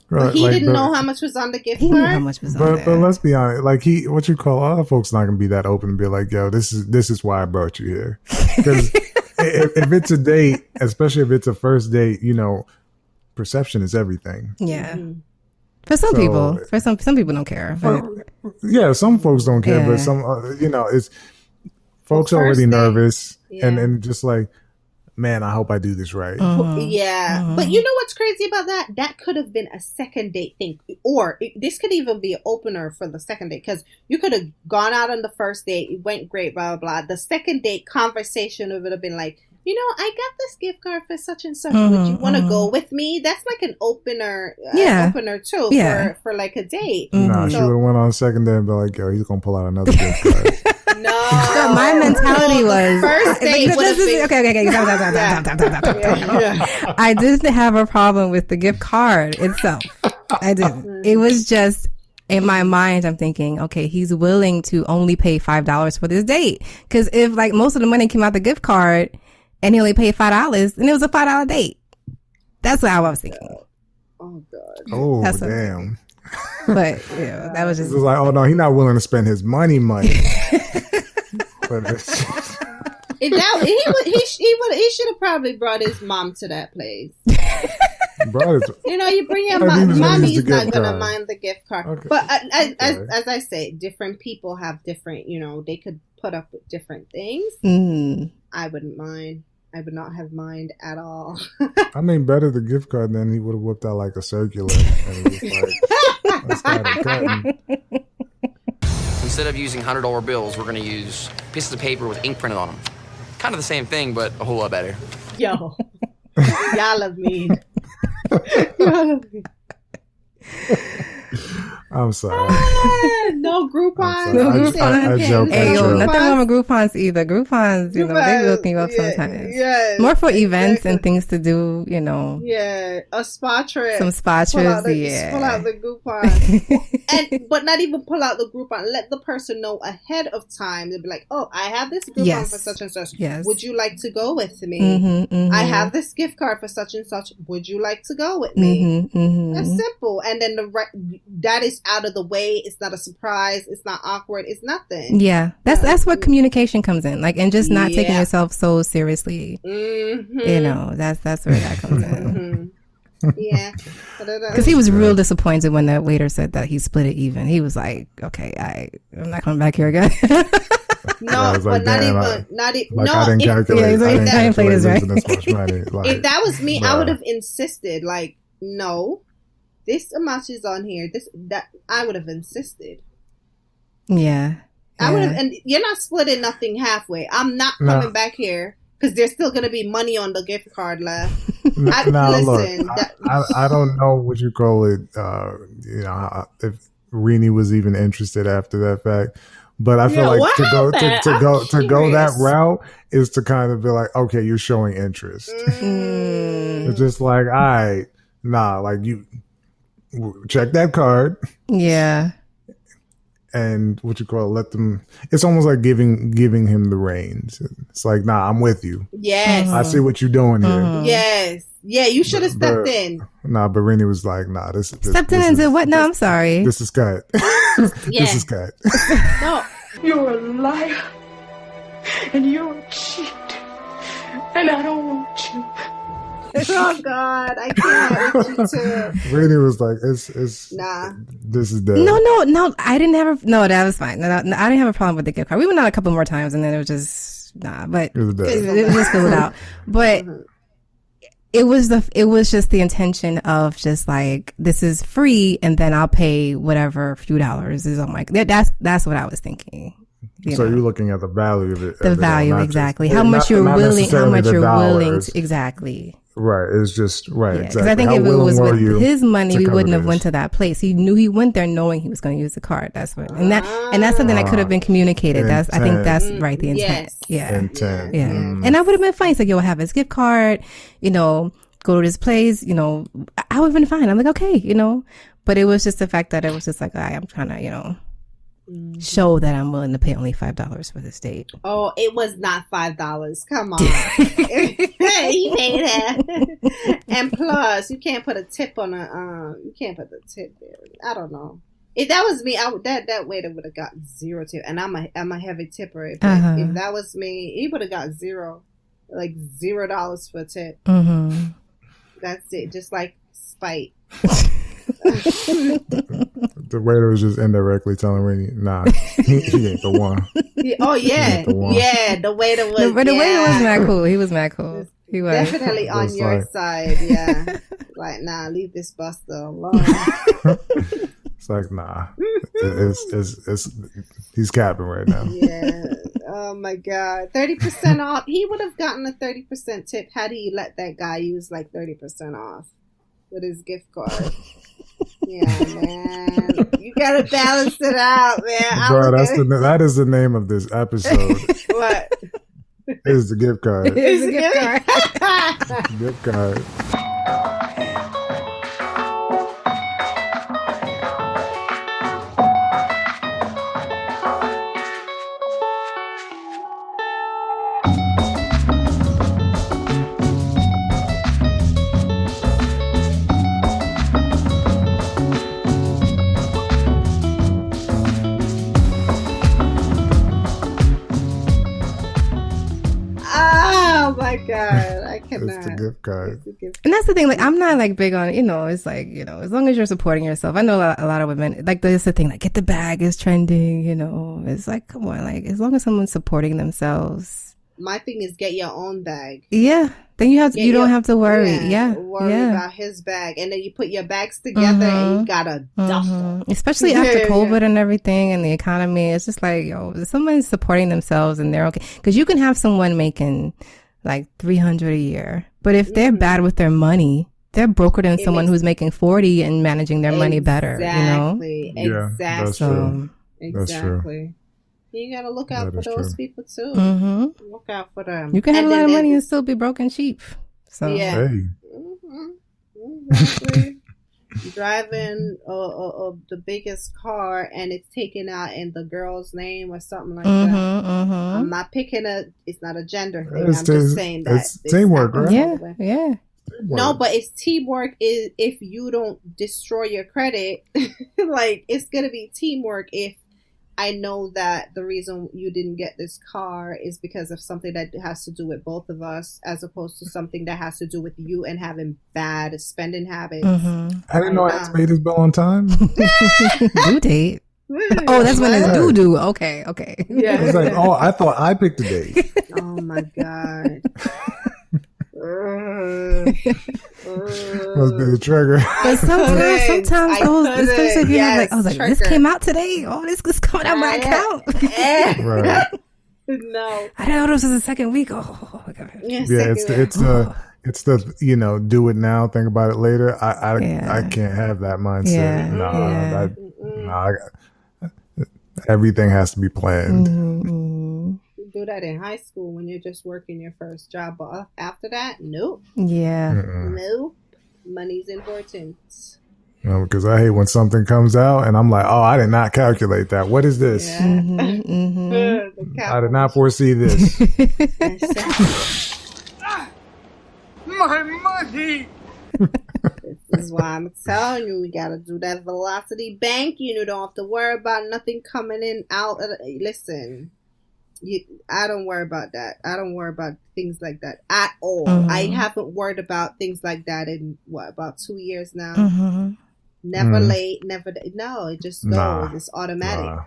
Right, he didn't know how much was on the gift card. He knew how much was on there. But let's be honest, like what you call, other folks not gonna be that open and be like, yo, this is why I brought you here. Because if it's a date, especially if it's a first date, perception is everything. Yeah. For some people, some people don't care. Yeah, some folks don't care, but some, it's folks are already nervous, and just like, man, I hope I do this right. Yeah. But you know what's crazy about that? That could have been a second date thing. Or this could even be an opener for the second date. Because you could have gone out on the first date. It went great, blah, blah, blah. The second date conversation would have been like, you know, I got this gift card for such and such. Would you want to go with me? That's like an opener, opener too for like a date. Nah, she would have went on a second day and be like, yo, he's gonna pull out another gift card. No, my mentality was first date. Okay. I didn't have a problem with the gift card itself. I didn't. It was just in my mind, I'm thinking, okay, he's willing to only pay $5 for this date. Because if like most of the money came out the gift card and he only paid $5, then it was a $5 date. That's what I was thinking. Oh God. Oh That's damn. But yeah, that was just. It was like, oh no, he's not willing to spend his money. But he should have probably brought his mom to that place. You know, you bring your mommy's not gonna mind the gift card. Okay. But as I say, different people have different. You know, they could put up with different things. I wouldn't mind. I would not have mind at all. I mean, better the gift card than he would have whipped out like a circular and was like, started cutting. Instead of using $100 bills, we're going to use pieces of paper with ink printed on them. Kind of the same thing, but a whole lot better. Yo, y'all are mean. Y'all are mean. I'm sorry. No Groupon. No Groupon. Hey, yo, nothing wrong with Groupons either. Groupons, you know, they look me up sometimes. Yeah, more for events and things to do, you know. Yeah, a spa trip. Some spa trips, pull out the Groupon. But not even pull out the Groupon. Let the person know ahead of time. They'll be like, oh, I have this Groupon for such and such. Yes. Would you like to go with me? I have this gift card for such and such. Would you like to go with me? That's simple. And then that is out of the way. It's not a surprise. It's not awkward. It's nothing. Yeah, that's what communication comes in, like, and just not taking yourself so seriously. You know, that's where that comes in. Yeah, because he was real disappointed when the waiter said that he split it even. He was like, "Okay, I'm not coming back here again." No, but not even. Like, I didn't calculate. I didn't calculate this right. If that was me, I would have insisted. Like, no. This much is on here. That I would have insisted. Yeah. I would have, and you're not splitting nothing halfway. I'm not coming back here because there's still going to be money on the gift card left. Look, I don't know what you call it. You know, if Reeny was even interested after that fact, but I feel like to go that route is to kind of be like, okay, you're showing interest. It's just like, all right, nah, like you. Check that card. Yeah. And what you call it, let them. It's almost like giving him the reins. It's like, nah, I'm with you. Yes. I see what you're doing here. Yes. Yeah, you should have stepped in. Nah, but Reeny was like, nah, this stepped in and did what? No, I'm sorry. This is cut. This is cut. No. You're a liar. And you're a cheat. And I don't want you. Oh God, I can't with you too. Reeny was like, it's nah. This is dead. No, I didn't have no, that was fine. No, I didn't have a problem with the gift card. We went out a couple more times and then it was just but it was just filled out. But it was just the intention of just like, this is free and then I'll pay whatever few dollars is on my that's what I was thinking. So you're looking at the value of it. The value, exactly. How much you're willing to, exactly. Right. It's just, right. Yeah, exactly. Because I think if it was with his money, we wouldn't have went to that place. He knew he went there knowing he was going to use the card. That's what, and that's something that could have been communicated. I think that's right. The intent. Yes. Yeah. Intent. Yeah. And I would have been fine. So, I have his gift card, go to this place, I would have been fine. I'm like, okay, but it was just the fact that it was just like, I'm trying to, show that I'm willing to pay only $5 for this date. Oh, it was not $5. Come on. He paid that. And plus, you can't put a tip on you can't put the tip there. I don't know. If that was me, that waiter would have got 0 tip. And I'm a heavy tipper. If that was me, he would have got $0 for a tip. That's it. Just like spite. The waiter was just indirectly telling Reeny, nah, he ain't the one. Oh yeah, the waiter was. The waiter was mad cool. He was mad cool. He was definitely on your side. Yeah, like nah, leave this buster alone. It's like nah, it's he's capping right now. Yeah. Oh my God, 30% off. He would have gotten a 30% tip had he let that guy use like 30% off with his gift card. Yeah, man. You gotta balance it out, man. Bro, that is the name of this episode. What? It's the gift card. It's the gift card. Gift card. Oh my God, I cannot. It's the gift card. And that's the thing, like, I'm not like big on, it's like, as long as you're supporting yourself. I know a lot of women, like, there's the thing, like, get the bag is trending, it's like, come on, like, as long as someone's supporting themselves. My thing is get your own bag. Yeah. Then you don't have to worry. Yeah. Worry about his bag. And then you put your bags together and you got a duffel. Especially after COVID and everything and the economy. It's just like, if someone's supporting themselves and they're okay. Because you can have someone making like $300 a year. But if they're bad with their money, they're brokered in someone who's making 40 and managing their money better, Exactly. Yeah, that's true. That's true. Exactly. You gotta look out for those people too. Look out for them. You can have a lot of money and still be broke and cheap. So yeah. Hey. Exactly. Driving the biggest car and it's taken out in the girl's name or something like that. I'm not picking it's not a gender thing. I'm just saying that it's teamwork, right? Yeah. No, but it's teamwork. Is if you don't destroy your credit, like it's gonna be teamwork if I know that the reason you didn't get this car is because of something that has to do with both of us, as opposed to something that has to do with you and having bad spending habits. I didn't know I had to pay this bill on time. Due date. Oh, that's when it's due. Okay. Yeah. I was like, I thought I picked the date. Oh my God. Must be the trigger. But sometimes especially if you have like, I was like, this came out today. Oh, this is coming out my account. Right. No, I didn't know this was the second week. Oh my God. Yeah, it's the do it now, think about it later. I can't have that mindset. Everything has to be planned. Do that in high school when you're just working your first job, but after that, nope. Yeah. Nope. Money's important. No, because I hate when something comes out and I'm like, I did not calculate that. What is this? Yeah. I did not foresee this. My money! This is why I'm telling you, we gotta do that velocity banking. You don't have to worry about nothing coming in, out. Listen. I don't worry about that. I don't worry about things like that at all. I haven't worried about things like that in about 2 years now. Never late, never. No, it just goes. It's automatic.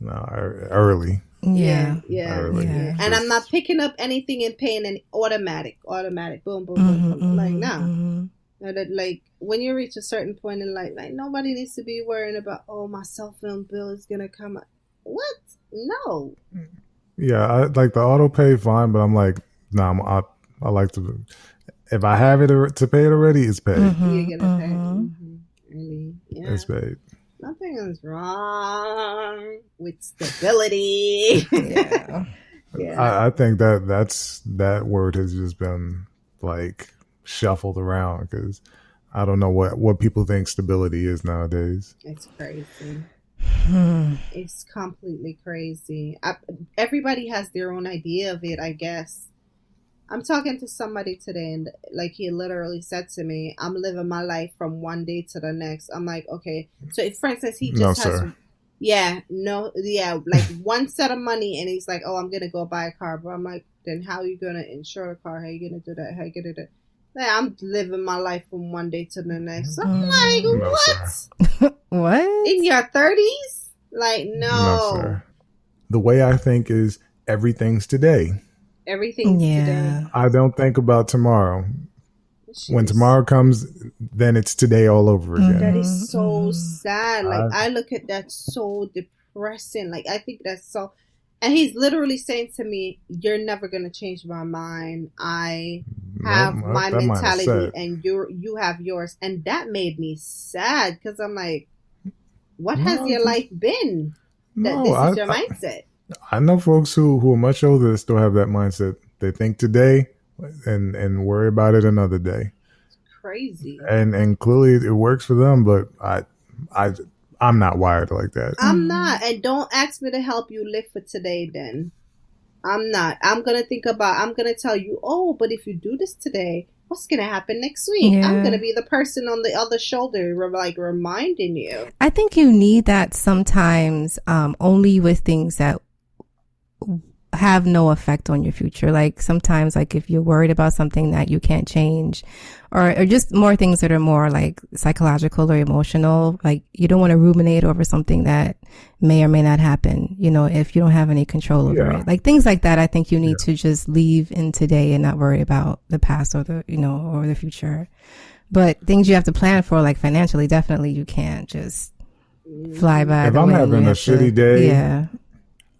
Early. Yeah. Early. And I'm not picking up anything and paying an automatic. Boom, boom, boom. Like no. Like when you reach a certain point in life, like nobody needs to be worrying about my cell phone bill is gonna come up. What? No. Yeah, I like the auto pay, fine, but I'm like, I like to. If I have it to pay it already, it's paid. You're gonna pay. Really? Yeah. It's paid. Nothing is wrong with stability. Yeah. I think that word has just been like shuffled around because I don't know what people think stability is nowadays. It's crazy. It's completely crazy. Everybody has their own idea of it, I guess. I'm talking to somebody today and like he literally said to me, I'm living my life from one day to the next. I'm like, okay. So if, for instance, he just like one set of money and he's like, I'm going to go buy a car. But I'm like, then how are you going to insure a car? How are you going to do that? How are you going to do that? Like, I'm living my life from one day to the next. I'm like, what? What? In your 30s? Like, no. Sir. The way I think is everything's today. Everything's today. I don't think about tomorrow. When tomorrow comes, then it's today all over again. That is so sad. Like, I look at that so depressing. Like, I think that's so... And he's literally saying to me, you're never going to change my mind. I have my mentality and you have yours. And that made me sad because I'm like, what has your life been? That this is your mindset. I know folks who are much older that still have that mindset. They think today and worry about it another day. It's crazy. And clearly it works for them, but I'm not wired like that. I'm not. And don't ask me to help you live for today then. I'm not. I'm going to tell you, oh, but if you do this today, what's going to happen next week? Yeah. I'm going to be the person on the other shoulder, like reminding you. I think you need that sometimes, only with things that have no effect on your future. Like sometimes, like if you're worried about something that you can't change, or just more things that are more like psychological or emotional, like you don't want to ruminate over something that may or may not happen, you know, if you don't have any control over it. Like things like that, I think you need to just leave in today and not worry about the past or the, you know, or the future. But things you have to plan for, like financially, definitely you can't just fly by. If I'm having a shitty day,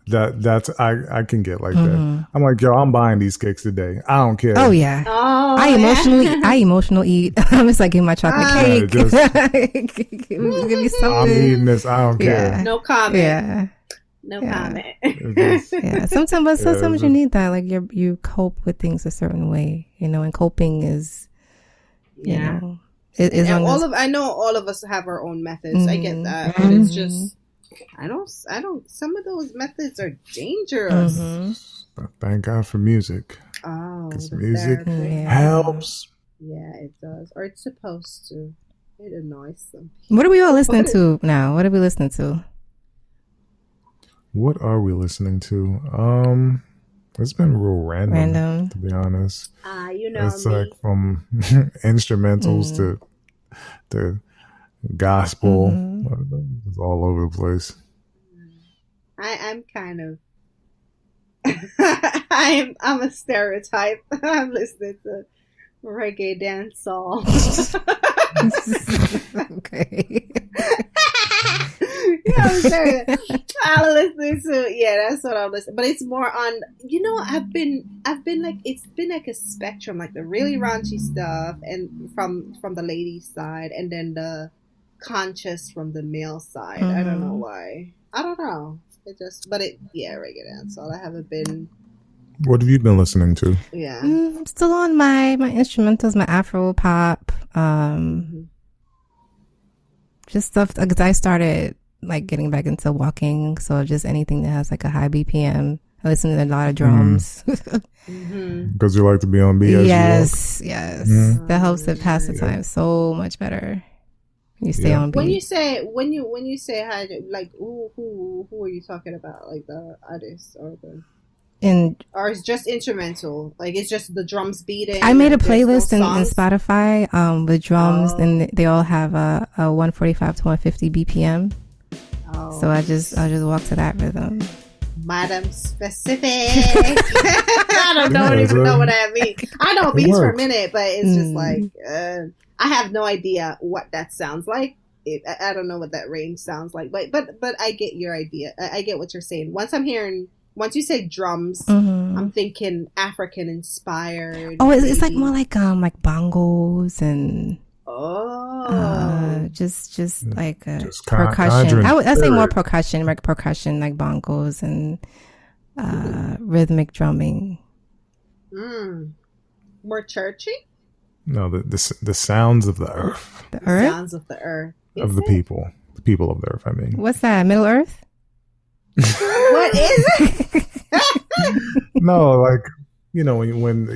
that's I can get like that. I'm like, yo, I'm buying these cakes today. I don't care. Oh yeah. I emotional eat. I'm just like, give me my chocolate cake. Give me something. I'm eating this. I don't care. No comment. Yeah. No comment. Sometimes you need that. Like you cope with things a certain way, you know, and coping is, you know, I know all of us have our own methods. I get that, but it's just. I don't, some of those methods are dangerous. Thank God for music. Oh, because music helps. Yeah, it does. Or it's supposed to. It annoys them. What are we all listening to now? What are we listening to? What are we listening to? It's been real random. To be honest. You know, it's like from instrumentals to gospel. It's all over the place. I'm kind of I'm a stereotype. I'm listening to reggae dancehall. Okay. I'm listening to that's what I'm listening. But it's more on, you know, I've been like, it's been like a spectrum, like the really raunchy stuff and from the ladies' side, and then the conscious from the male side. I don't know why. I don't know. Reggae dancehall. I haven't been. What have you been listening to? Yeah. I'm still on my instrumentals, my Afro pop. Just stuff, because I started like getting back into walking, so just anything that has like a high BPM. I listen to a lot of drums. Because you like to be on beat as yes. That helps it pass the time so much better. You stay on beat. When you say high, like who are you talking about? Like the artist or or it's just instrumental? Like it's just the drums beating. I made a playlist in Spotify with drums, and they all have a 145 to 150 BPM. So I just walk to that rhythm. Madam specific. I don't even know what that means. I know beats for a minute, but it's just like I have no idea what that sounds like. I don't know what that range sounds like, but I get your idea. I get what you're saying. Once you say drums, I'm thinking African inspired. Oh, it's like more like bongos and just like percussion. I'd say more percussion, like bongos and rhythmic drumming. More churchy? No, the sounds of the earth. The earth? Sounds of the earth. Of the people. The people of the earth, I mean. What's that? Middle Earth? What is it? No, like, you know, when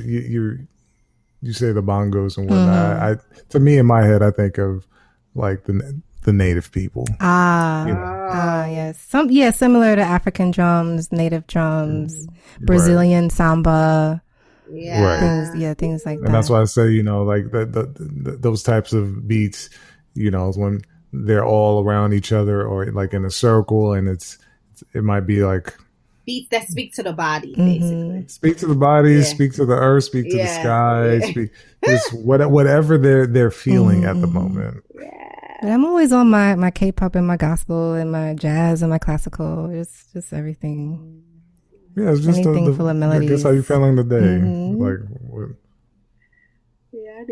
you say the bongos and whatnot, to me in my head I think of like the native people. Yes. Similar to African drums, native drums, Brazilian samba. Things like that. And that's why I say, you know, like those types of beats, you know, is when they're all around each other or like in a circle, and it might be like beats that speak to the body, basically. Speak to the body, speak to the earth, speak to the sky, speak just whatever they're feeling at the moment. But I'm always on my K-pop and my gospel and my jazz and my classical. It's just everything. Yeah, it's just anything full of melodies. I guess how you feeling today? Like, what? Yeah,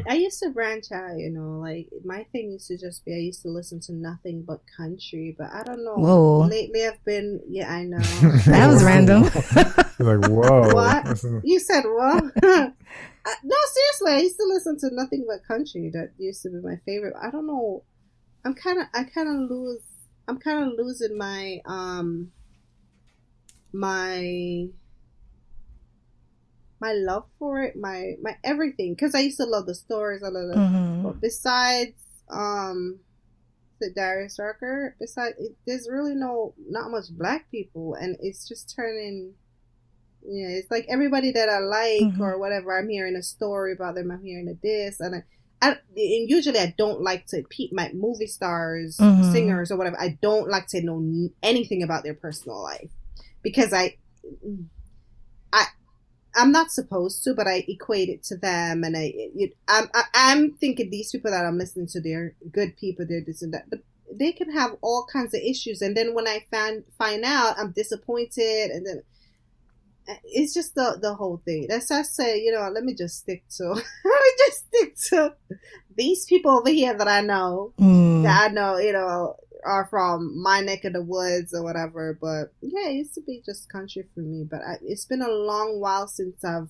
I used to branch out, you know, like my thing used to just be I used to listen to nothing but country, but I don't know. Whoa. Lately I've been, I know. That was random. Like, whoa. What? You said what? No, seriously, I used to listen to nothing but country. That used to be my favorite. I don't know. I'm kind of losing my my love for it, my everything, because I used to love the stories. I love but besides the Darius Rucker, there's really not much black people, and it's just turning. Yeah, it's like everybody that I like or whatever, I'm hearing a story about them, I'm hearing a this, and and usually I don't like to my movie stars, singers or whatever. I don't like to know anything about their personal life because I'm not supposed to, but I equate it to them, and I'm thinking these people that I'm listening to, they're good people, they're this and that, but they can have all kinds of issues, and then when I find out, I'm disappointed, and then it's just the whole thing. That's why I say, let me just stick to these people over here that I know, are from my neck of the woods or whatever. But yeah, it used to be just country for me. But it's been a long while since I've,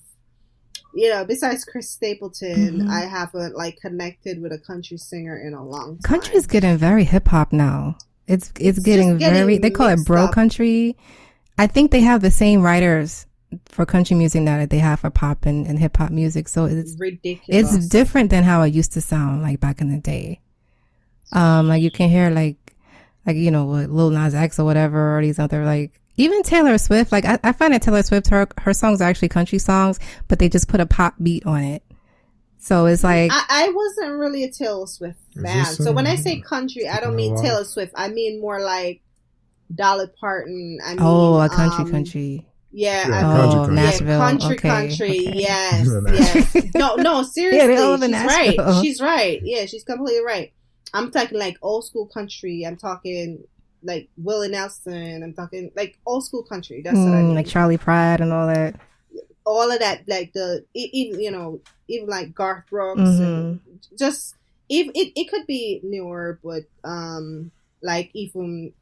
besides Chris Stapleton, I haven't connected with a country singer in a long time. Country's getting very hip hop now. It's getting very. They call it bro country. I think they have the same writers for country music now that they have for pop and hip hop music. So it's ridiculous. It's different than how it used to sound like back in the day. Like you can hear like Lil Nas X or whatever, or these other even Taylor Swift. Like I find that Taylor Swift, her songs are actually country songs, but they just put a pop beat on it. So it's like I wasn't really a Taylor Swift fan. So when I say country, I don't mean Taylor Swift. I mean more like Dolly Parton. I mean, a country. Yeah, Nashville. Country. Yes. No, seriously, she's right. Yeah, she's completely right. I'm talking like old school country. I'm talking like Willie Nelson. I'm talking like old school country. That's what I mean. Like Charlie Pride and all that. All of that, like even like Garth Brooks. And just it could be newer, but like even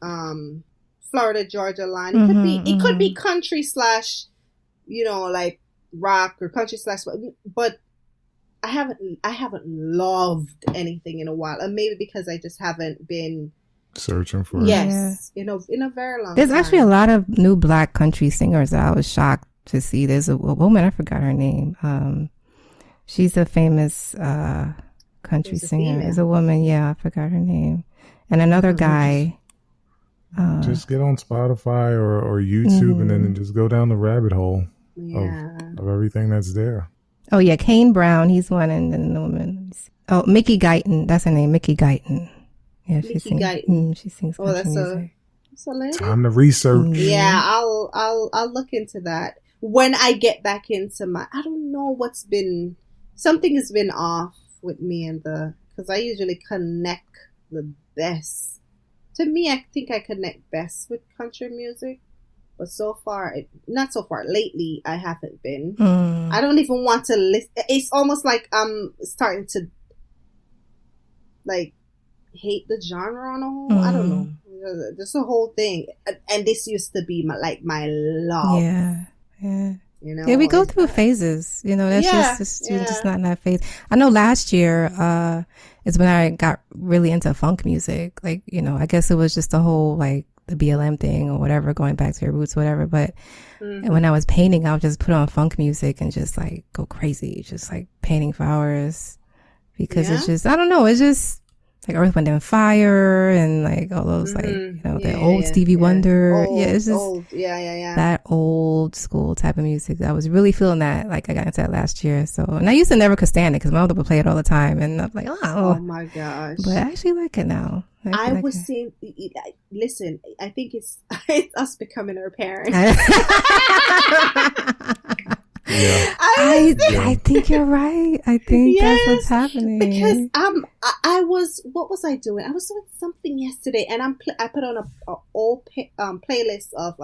Florida Georgia line. It could be country / like rock or country / but I haven't loved anything in a while, and maybe because I just haven't been searching for it. In a very long There's time. actually a lot of new black country singers that I was shocked to see. There's a woman, I forgot her name. She's a famous country singer. It's a woman, I forgot her name. And another guy. Just get on Spotify or YouTube and then just go down the rabbit hole of everything that's there. Oh yeah, Kane Brown, he's one, and then the woman. Oh, Mickey Guyton, that's her name, Mickey Guyton. Yeah, she sings country music. That's a lady. Time to research. Yeah, I'll look into that when I get back into I don't know something has been off with me because I usually connect the best. To me, I think I connect best with country music. But not so far. Lately, I haven't been. I don't even want to listen. It's almost like I'm starting to hate the genre on a whole. I don't know. Just the whole thing. And this used to be my love. Yeah. Yeah, we go through phases. That's just not in that phase. I know last year is when I got really into funk music. I guess it was just the whole the BLM thing or whatever, going back to your roots, whatever. But when I was painting, I would just put on funk music and just go crazy, just painting for hours, because it's just, I don't know, it's just Earth, Wind and Fire and all those the old Stevie Wonder. It's just old. That old school type of music. I was really feeling that. I got into that last year. So, and I used to never could stand it because my mother would play it all the time, and I'm like, oh my gosh. But I actually like it now. I was saying, listen, I think it's us becoming our parents. Yeah. I think you're right. I think that's what's happening. Because I was, what was I doing? I was doing something yesterday, and I put on a old playlist of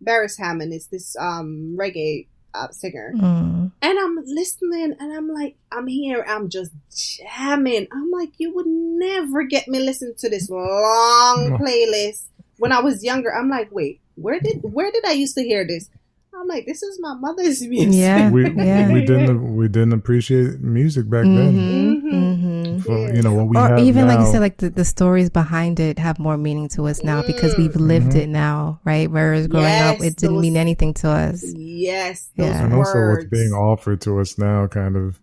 Barris Hammond. It's this reggae singer, and I'm listening, and I'm like, I'm just jamming. I'm like, you would never get me listen to this long playlist when I was younger. I'm like, wait, where did I used to hear this? I'm like, this is my mother's music. Yeah, we didn't appreciate music back then. You know what we have even now, like you said, like the stories behind it have more meaning to us now because we've lived it now, right? Whereas growing up, it didn't mean anything to us. Yes, and also what's being offered to us now kind of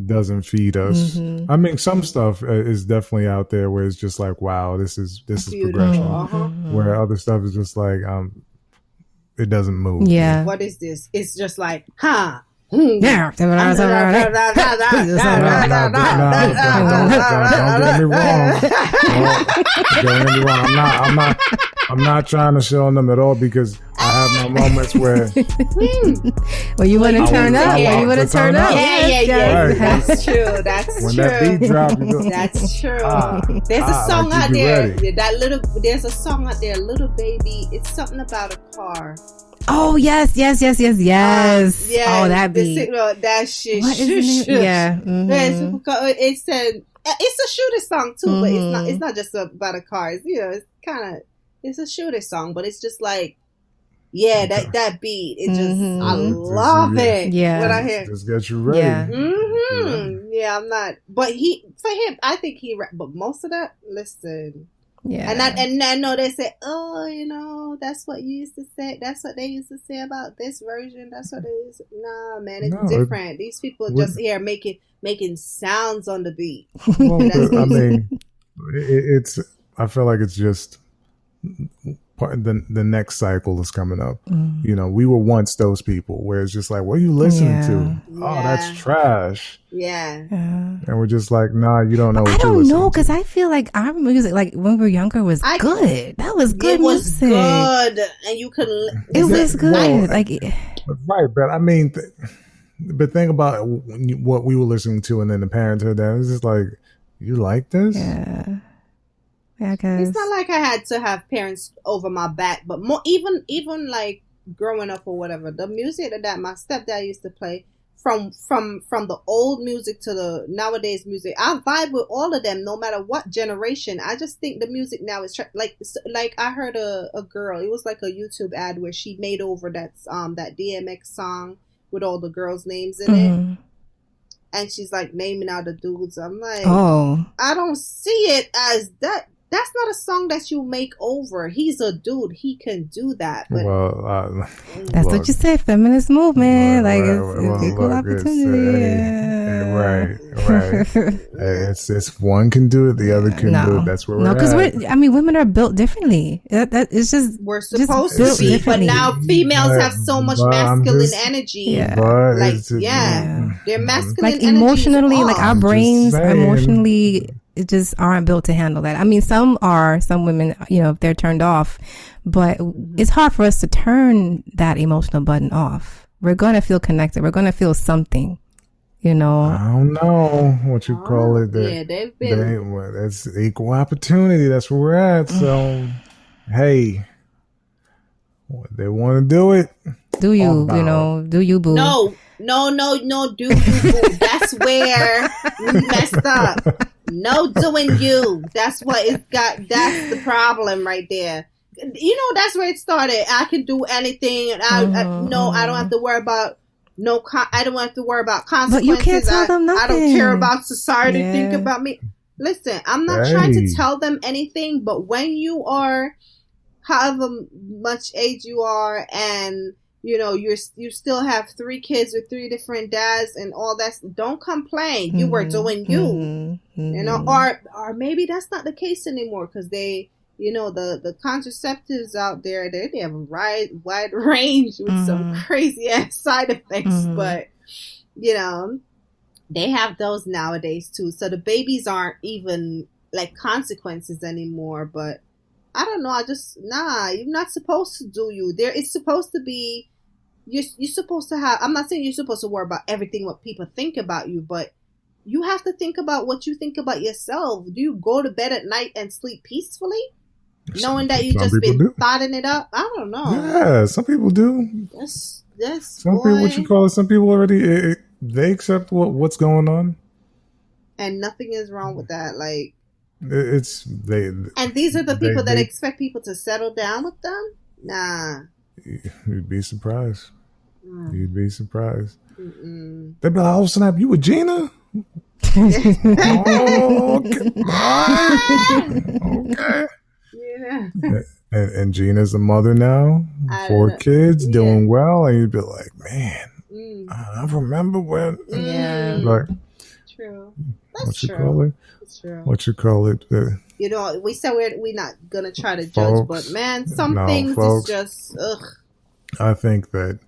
doesn't feed us. I mean, some stuff is definitely out there where it's just like, wow, this is progression. Where other stuff is just like, it doesn't move. Yeah. What is this? It's just like, huh? Yeah. Don't get me wrong. Don't get me wrong. I'm not trying to show them at all because I have my moments where. Well, you want to turn up. Yeah, you want to turn up. Yeah. Right. That's true. That's when true. That beat drops, you go, that's true. There's a song out there. There's a song out there, Little Baby. It's something about a car. Oh yes. Yeah. Oh, that beat. That shit. What is it? Yeah. It's a shooter song too, but it's not just about a car. It's a shooter song, but it's just like, that beat. It just I love it. Yeah. What I hear. Just get you ready. Yeah. Yeah, I'm not. But for him, I think but most of that, listen. Yeah. And I know they say, oh, that's what you used to say. That's what they used to say about this version. That's what it is. Nah, man, it's different. These people just here making sounds on the beat. Well, I mean, I feel like it's just the next cycle is coming up. You know, we were once those people where it's just like, what are you listening to? Oh, that's trash. Yeah. And we're just like, nah, you don't know what you're listening to. I don't know, because I feel like our music, like when we were younger, was good. That was good music. It was good. And you could... It was good. Right, but I mean... But think about what we were listening to, and then the parenthood. That was just like, you like this? Yeah, I guess. It's not like I had to have parents over my back, but more even like growing up or whatever. The music that my stepdad used to play, from the old music to the nowadays music, I vibe with all of them, no matter what generation. I just think the music now is like I heard a girl. It was like a YouTube ad where she made over that DMX song with all the girls' names in it, and she's like naming out the dudes. I'm like, I don't see it as that. That's not a song that you make over. He's a dude. He can do that. But that's what you say, feminist movement. It's equal opportunity. Right. It's one can do it, the other can do it. That's where we're at. Because women are built differently. That it's just we're supposed to be, but now females have so much masculine energy. Yeah. Their masculine like energy emotionally, is like our brains emotionally. It just aren't built to handle that. I mean, some women, if they're turned off, but it's hard for us to turn that emotional button off. We're going to feel connected. We're going to feel something, I don't know what you call it. They've been. That's equal opportunity. That's where we're at. So, hey, they want to do it. Do you, do you, boo? No, do you, boo. That's where we messed up. No doing you. That's what it's got. That's the problem right there. That's where it started. I can do anything. And I don't have to worry about I don't have to worry about consequences. But you can't tell them nothing. I don't care about society. Think about me. Listen, I'm not trying to tell them anything, but when you are however much age you are, and you still have 3 kids with 3 different dads and all that. Don't complain. You were doing you, or maybe that's not the case anymore because they, the contraceptives out there, they have a wide range with some crazy ass side effects, but they have those nowadays too. So the babies aren't even like consequences anymore. But I don't know. You're not supposed to do you. It's supposed to be. You're supposed to have. I'm not saying you're supposed to worry about everything what people think about you, but you have to think about what you think about yourself. Do you go to bed at night and sleep peacefully, knowing that you just been thotting it up? I don't know. Yeah, some people do. That's some people. What you call it? Some people already they accept what's going on, and nothing is wrong with that. Like it's they. And these are the people that expect people to settle down with them. Nah. You'd be surprised. You'd be surprised. They'd be like, "Oh snap, you with Gina?" Oh, okay. Yeah. And Gina's a mother now, 4 kids, doing well, and you'd be like, "Man, I remember when." Yeah. Like, true. What you call it? That's true. What you call it? You know, we said we're not gonna try to judge, but man, some things is just ugh. I think that,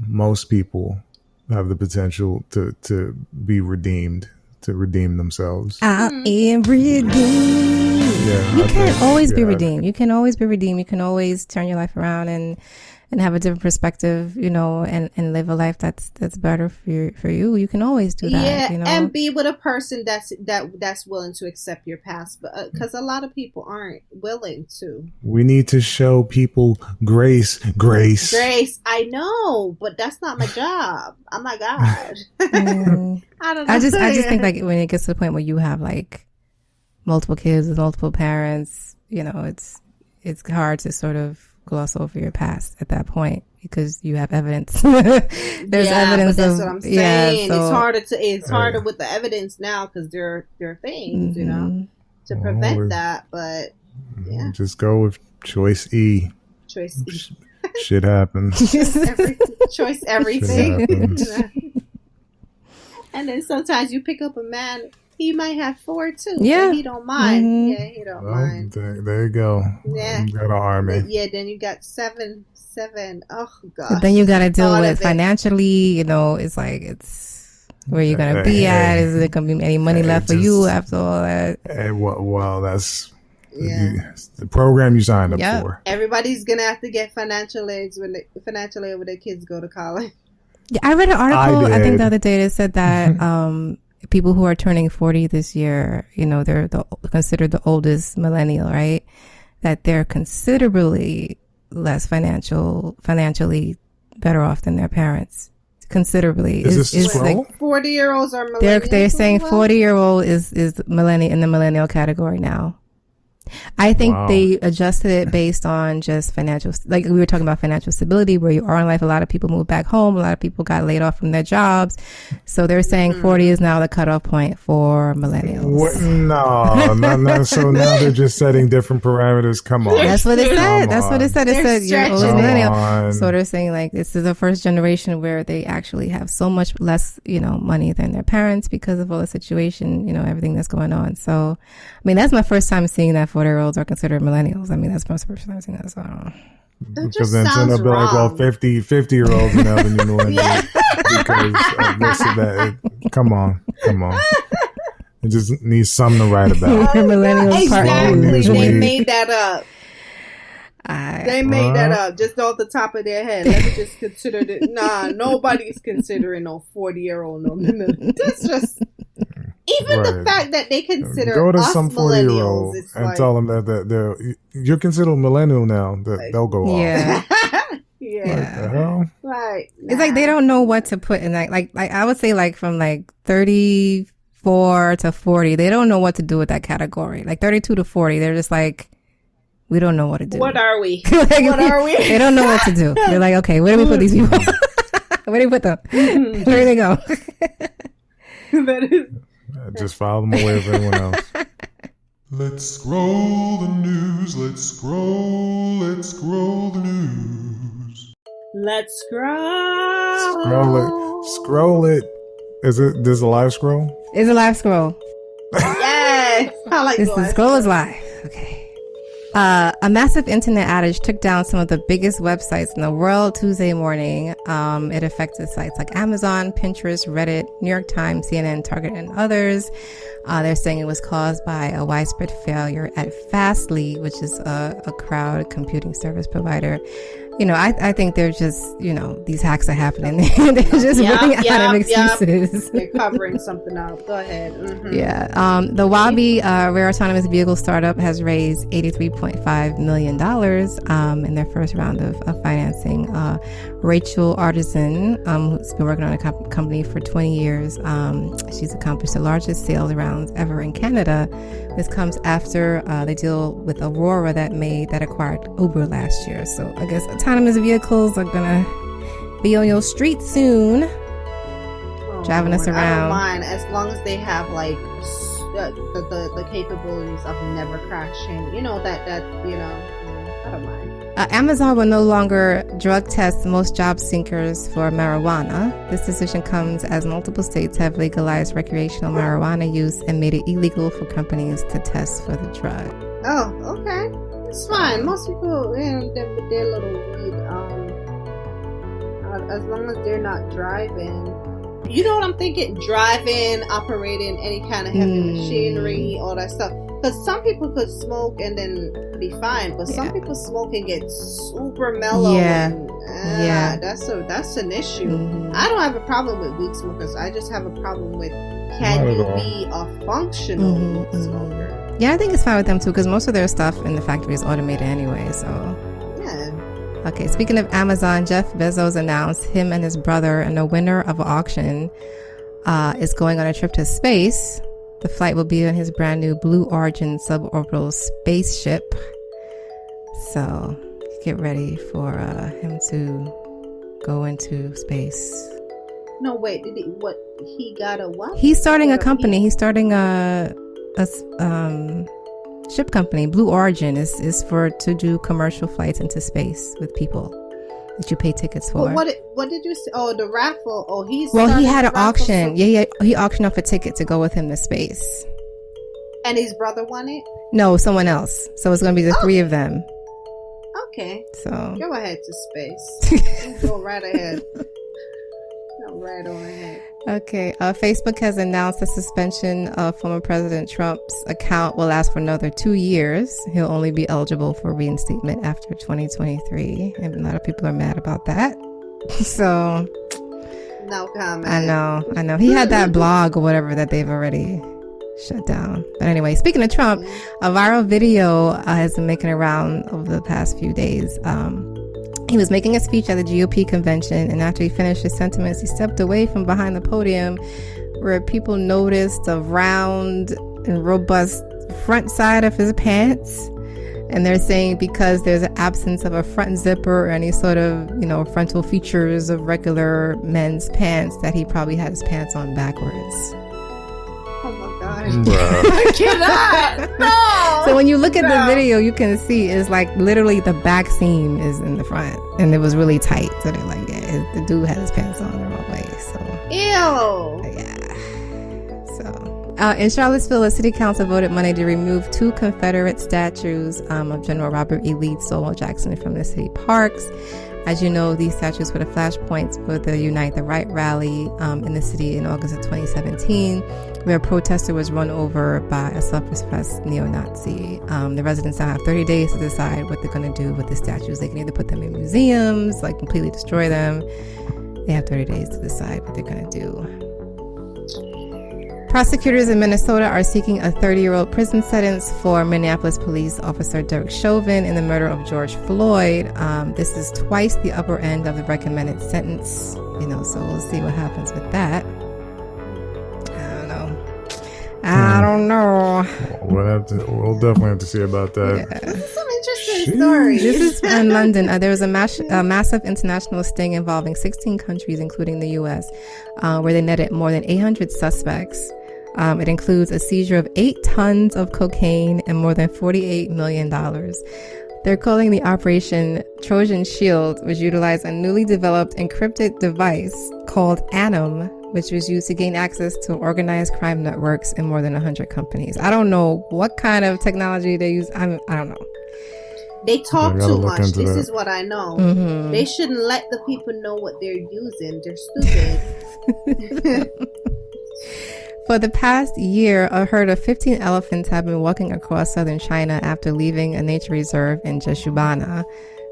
most people have the potential to be redeemed, to redeem themselves. I am redeemed. Yeah, you can't always be redeemed. You can always be redeemed. You can always turn your life around and have a different perspective, and live a life that's better for you. You can always do that. Yeah, and be with a person that's willing to accept your past, but because a lot of people aren't willing to. We need to show people grace. I know, but that's not my job. Oh my God. I don't know. I just think like when it gets to the point where you have like multiple kids with multiple parents, it's hard to sort of gloss over your past at that point because you have evidence. There's evidence. But that's what I'm saying. So, it's harder with the evidence now because there are things, to prevent that. But yeah, just go with choice E. Choice E. Shit happens. Choice everything. And then sometimes you pick up a man. He might have 4 too. Yeah, so he don't mind. Mm-hmm. Yeah, he don't mind. There you go. Yeah, you got an army. Yeah, then you got seven. Oh God. But then you got to deal with financially. It's like it's where you're gonna be at. Is there gonna be any money left for you after all that? Well, that's the program you signed up for. Everybody's gonna have to get financial aid when their kids go to college. Yeah, I read an article. I think the other day that said that. People who are turning 40 this year, they're considered the oldest millennial, right? That they're considerably less financially better off than their parents. Considerably. Is this scroll? Like 40-year-olds are millennials. They're saying 40-year-old is millennial in the millennial category now. I think they adjusted it based on just financial, like we were talking about financial stability, where you are in life. A lot of people moved back home. A lot of people got laid off from their jobs. So they're saying 40 is now the cutoff point for millennials. No. So now they're just setting different parameters. Come on. That's what it said. It said you're oldest millennial. So they're saying like this is the first generation where they actually have so much less, money than their parents because of all the situation, everything that's going on. So, I mean, that's my first time seeing that 40-year-olds are considered millennials. I mean, that's my first time seeing that. So, because then someone will be like, well, 50-year-olds are now the new millennials. Because this and that. Come on. It just needs something to write about. Millennials exactly. They made that up. They made that up just off the top of their head. Let me just consider it. Nah, nobody's considering no 40-year-old no millennial. That's just... Even the fact that they consider go to us some 40-year-old and tell them that you're considered a millennial now. That they'll go off. Yeah. Yeah. What the hell? Right. It's like they don't know what to put in that. Like I would say like from like 34 to 40, they don't know what to do with that category. Like 32 to 40, they're just like, we don't know what to do. What are we? What are we? They don't know what to do. They're like, okay, where do we put these people? Where do we put them? Where do they go? That is... Just file them away with everyone else. Let's scroll the news. Let's scroll the news. Let's scroll. Scroll it. Is it? This a live scroll? It's a live scroll. Yes. I like this. The scroll is live. Okay. A massive internet outage took down some of the biggest websites in the world Tuesday morning. It affected sites like Amazon, Pinterest, Reddit, New York Times, CNN, Target, and others. They're saying it was caused by a widespread failure at Fastly, which is a cloud computing service provider. You know, I think they're just, you know, these hacks are happening. They're just running out of excuses. They're covering something up. Go ahead. Mm-hmm. Yeah. The Wabi Rare Autonomous Vehicle startup has raised $83.5 million in their first round of financing. Rachel Artisan, who's been working on a company for 20 years, she's accomplished the largest sales rounds ever in Canada. This comes after they deal with Aurora that acquired Uber last year. So I guess autonomous vehicles are gonna be on your street soon, driving us around. I don't mind as long as they have like the capabilities of never crashing. You know that you know. I don't mind. Amazon will no longer drug test most job seekers for marijuana. This decision comes as multiple states have legalized recreational marijuana use and made it illegal for companies to test for the drug. Oh, okay. It's fine. Most people, with their little weed, as long as they're not driving. You know what I'm thinking? Driving, operating any kind of heavy machinery, all that stuff. Because some people could smoke and then be fine, but some people smoke and get super mellow. That's an issue. Mm-hmm. I don't have a problem with weed smokers. I just have a problem with can you be a functional weed smoker? Yeah, I think it's fine with them too, because most of their stuff in the factory is automated anyway. So yeah. Okay, speaking of Amazon, Jeff Bezos announced him and his brother and the winner of an auction is going on a trip to space. The flight will be on his brand new Blue Origin suborbital spaceship. So get ready for him to go into space. No, wait, he got a what? He's starting a company. He's starting a ship company. Blue Origin is for to do commercial flights into space with people that you pay tickets for. Well, what did you say? Oh, the raffle. Oh, he had an auction. Yeah, he auctioned off a ticket to go with him to space. And his brother won it? No, someone else. So it's going to be the three of them. Okay. So go ahead to space. Go right ahead. Go right on ahead. Okay. Facebook has announced the suspension of former President Trump's account will last for another 2 years. He'll only be eligible for reinstatement after 2023. And a lot of people are mad about that. So no comment. I know. He had that blog or whatever that they've already shut down. But anyway, speaking of Trump, a viral video has been making around over the past few days. He was making a speech at the GOP convention, and after he finished his sentiments, he stepped away from behind the podium where people noticed a round and robust front side of his pants. And they're saying because there's an absence of a front zipper or any sort of, frontal features of regular men's pants, that he probably had his pants on backwards. Oh my God. I cannot. No. So when you look at the video, you can see it's like literally the back seam is in the front, and it was really tight. So they're like, yeah, the dude had his pants on the wrong way. So ew. Yeah. So in Charlottesville, a city council voted Monday to remove 2 Confederate statues of General Robert E. Lee, Stonewall Jackson from the city parks. As you know, these statues were the flashpoints for the Unite the Right rally in the city in August of 2017, where a protester was run over by a self-professed neo-Nazi. The residents now have 30 days to decide what they're going to do with the statues. They can either put them in museums, like completely destroy them. They have 30 days to decide what they're going to do. Prosecutors in Minnesota are seeking a 30-year-old prison sentence for Minneapolis police officer Derek Chauvin in the murder of George Floyd. This is twice the upper end of the recommended sentence, so we'll see what happens with that. I don't know. We'll definitely have to see about that. Yeah. This is some interesting story. This is in London. There was a massive international sting involving 16 countries, including the U.S., where they netted more than 800 suspects. It includes a seizure of 8 tons of cocaine and more than $48 million. They're calling the operation Trojan Shield, which utilized a newly developed encrypted device called I.O.N.S, which was used to gain access to organized crime networks in more than 100 companies. I don't know what kind of technology they use. I don't know. They talk I gotta too look much. into This that. is what I know. Mhm. They shouldn't let the people know what they're using. They're stupid. For the past year, a herd of 15 elephants have been walking across southern China after leaving a nature reserve in Jeshubana.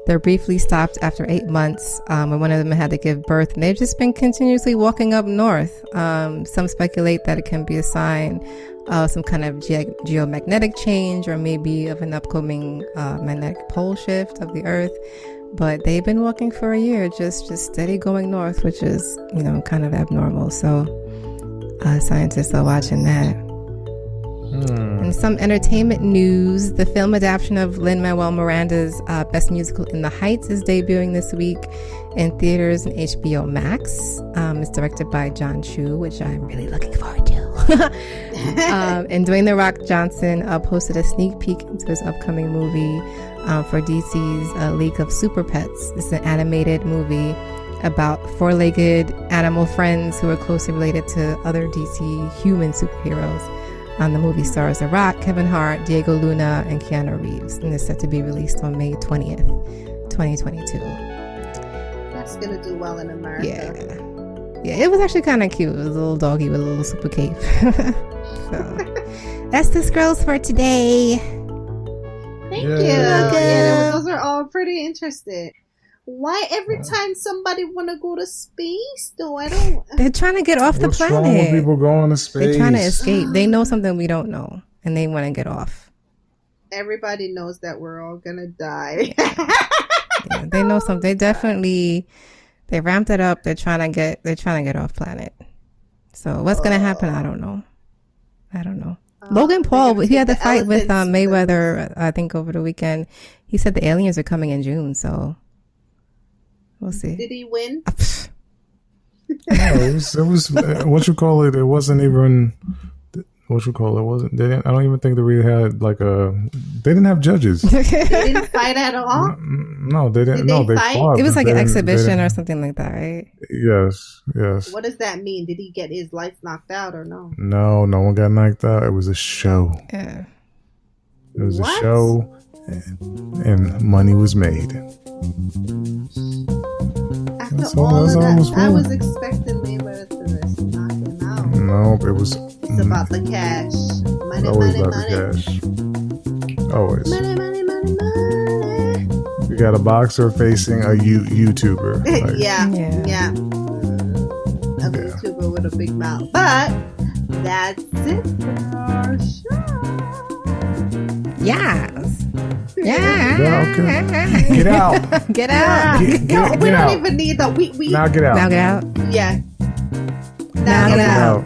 They're briefly stopped after 8 months when one of them had to give birth, and they've just been continuously walking up north. Some speculate that it can be a sign of some kind of geomagnetic change, or maybe of an upcoming magnetic pole shift of the Earth. But they've been walking for a year, just steady going north, which is, kind of abnormal. So scientists are watching that. And some entertainment news: the film adaptation of Lin-Manuel Miranda's Best Musical in the Heights is debuting this week in theaters and HBO Max. It's directed by John Chu, which I'm really looking forward to. And Dwayne "The Rock" Johnson posted a sneak peek into his upcoming movie for DC's League of Super Pets. It's an animated movie about four-legged animal friends who are closely related to other DC human superheroes. The movie stars The Rock, Kevin Hart, Diego Luna, and Keanu Reeves, and is set to be released on May 20th, 2022. That's gonna do well in America. Yeah, it was actually kind of cute. It was a little doggy with a little super cape. So, that's the scrolls for today. Thank you. Yeah, those are all pretty interesting. Why every time somebody want to go to space, though? I don't. They're trying to get off the planet. What's wrong with people going to space? They're trying to escape. They know something we don't know, and they want to get off. Everybody knows that we're all gonna die. Yeah, they know something. They definitely ramped it up. They're trying to get off planet. So what's gonna happen? I don't know. Logan Paul, he had the fight with Mayweather, I think, over the weekend. He said the aliens are coming in June, so we'll see. Did he win? No, it was what you call it. It wasn't even what you call it. Wasn't they? I don't even think they really had they didn't have judges. They didn't fight at all. No, they didn't. They fought. It was like an exhibition or something like that, right? Yes. What does that mean? Did he get his life knocked out or no? No one got knocked out. It was a show. Yeah. It was a show, and money was made. After all of that, I was expecting Mayweather to just knock him out. No, it was. It's about the cash. Money, always money, about money. the cash. Always. Money, money, money, money. You got a boxer facing a YouTuber. Yeah. A YouTuber with a big mouth. But that's it for our show. Yes. Yeah, okay. Get out. Get out. We don't out. even need that. We now get out. Now get out. Yeah. Now get out.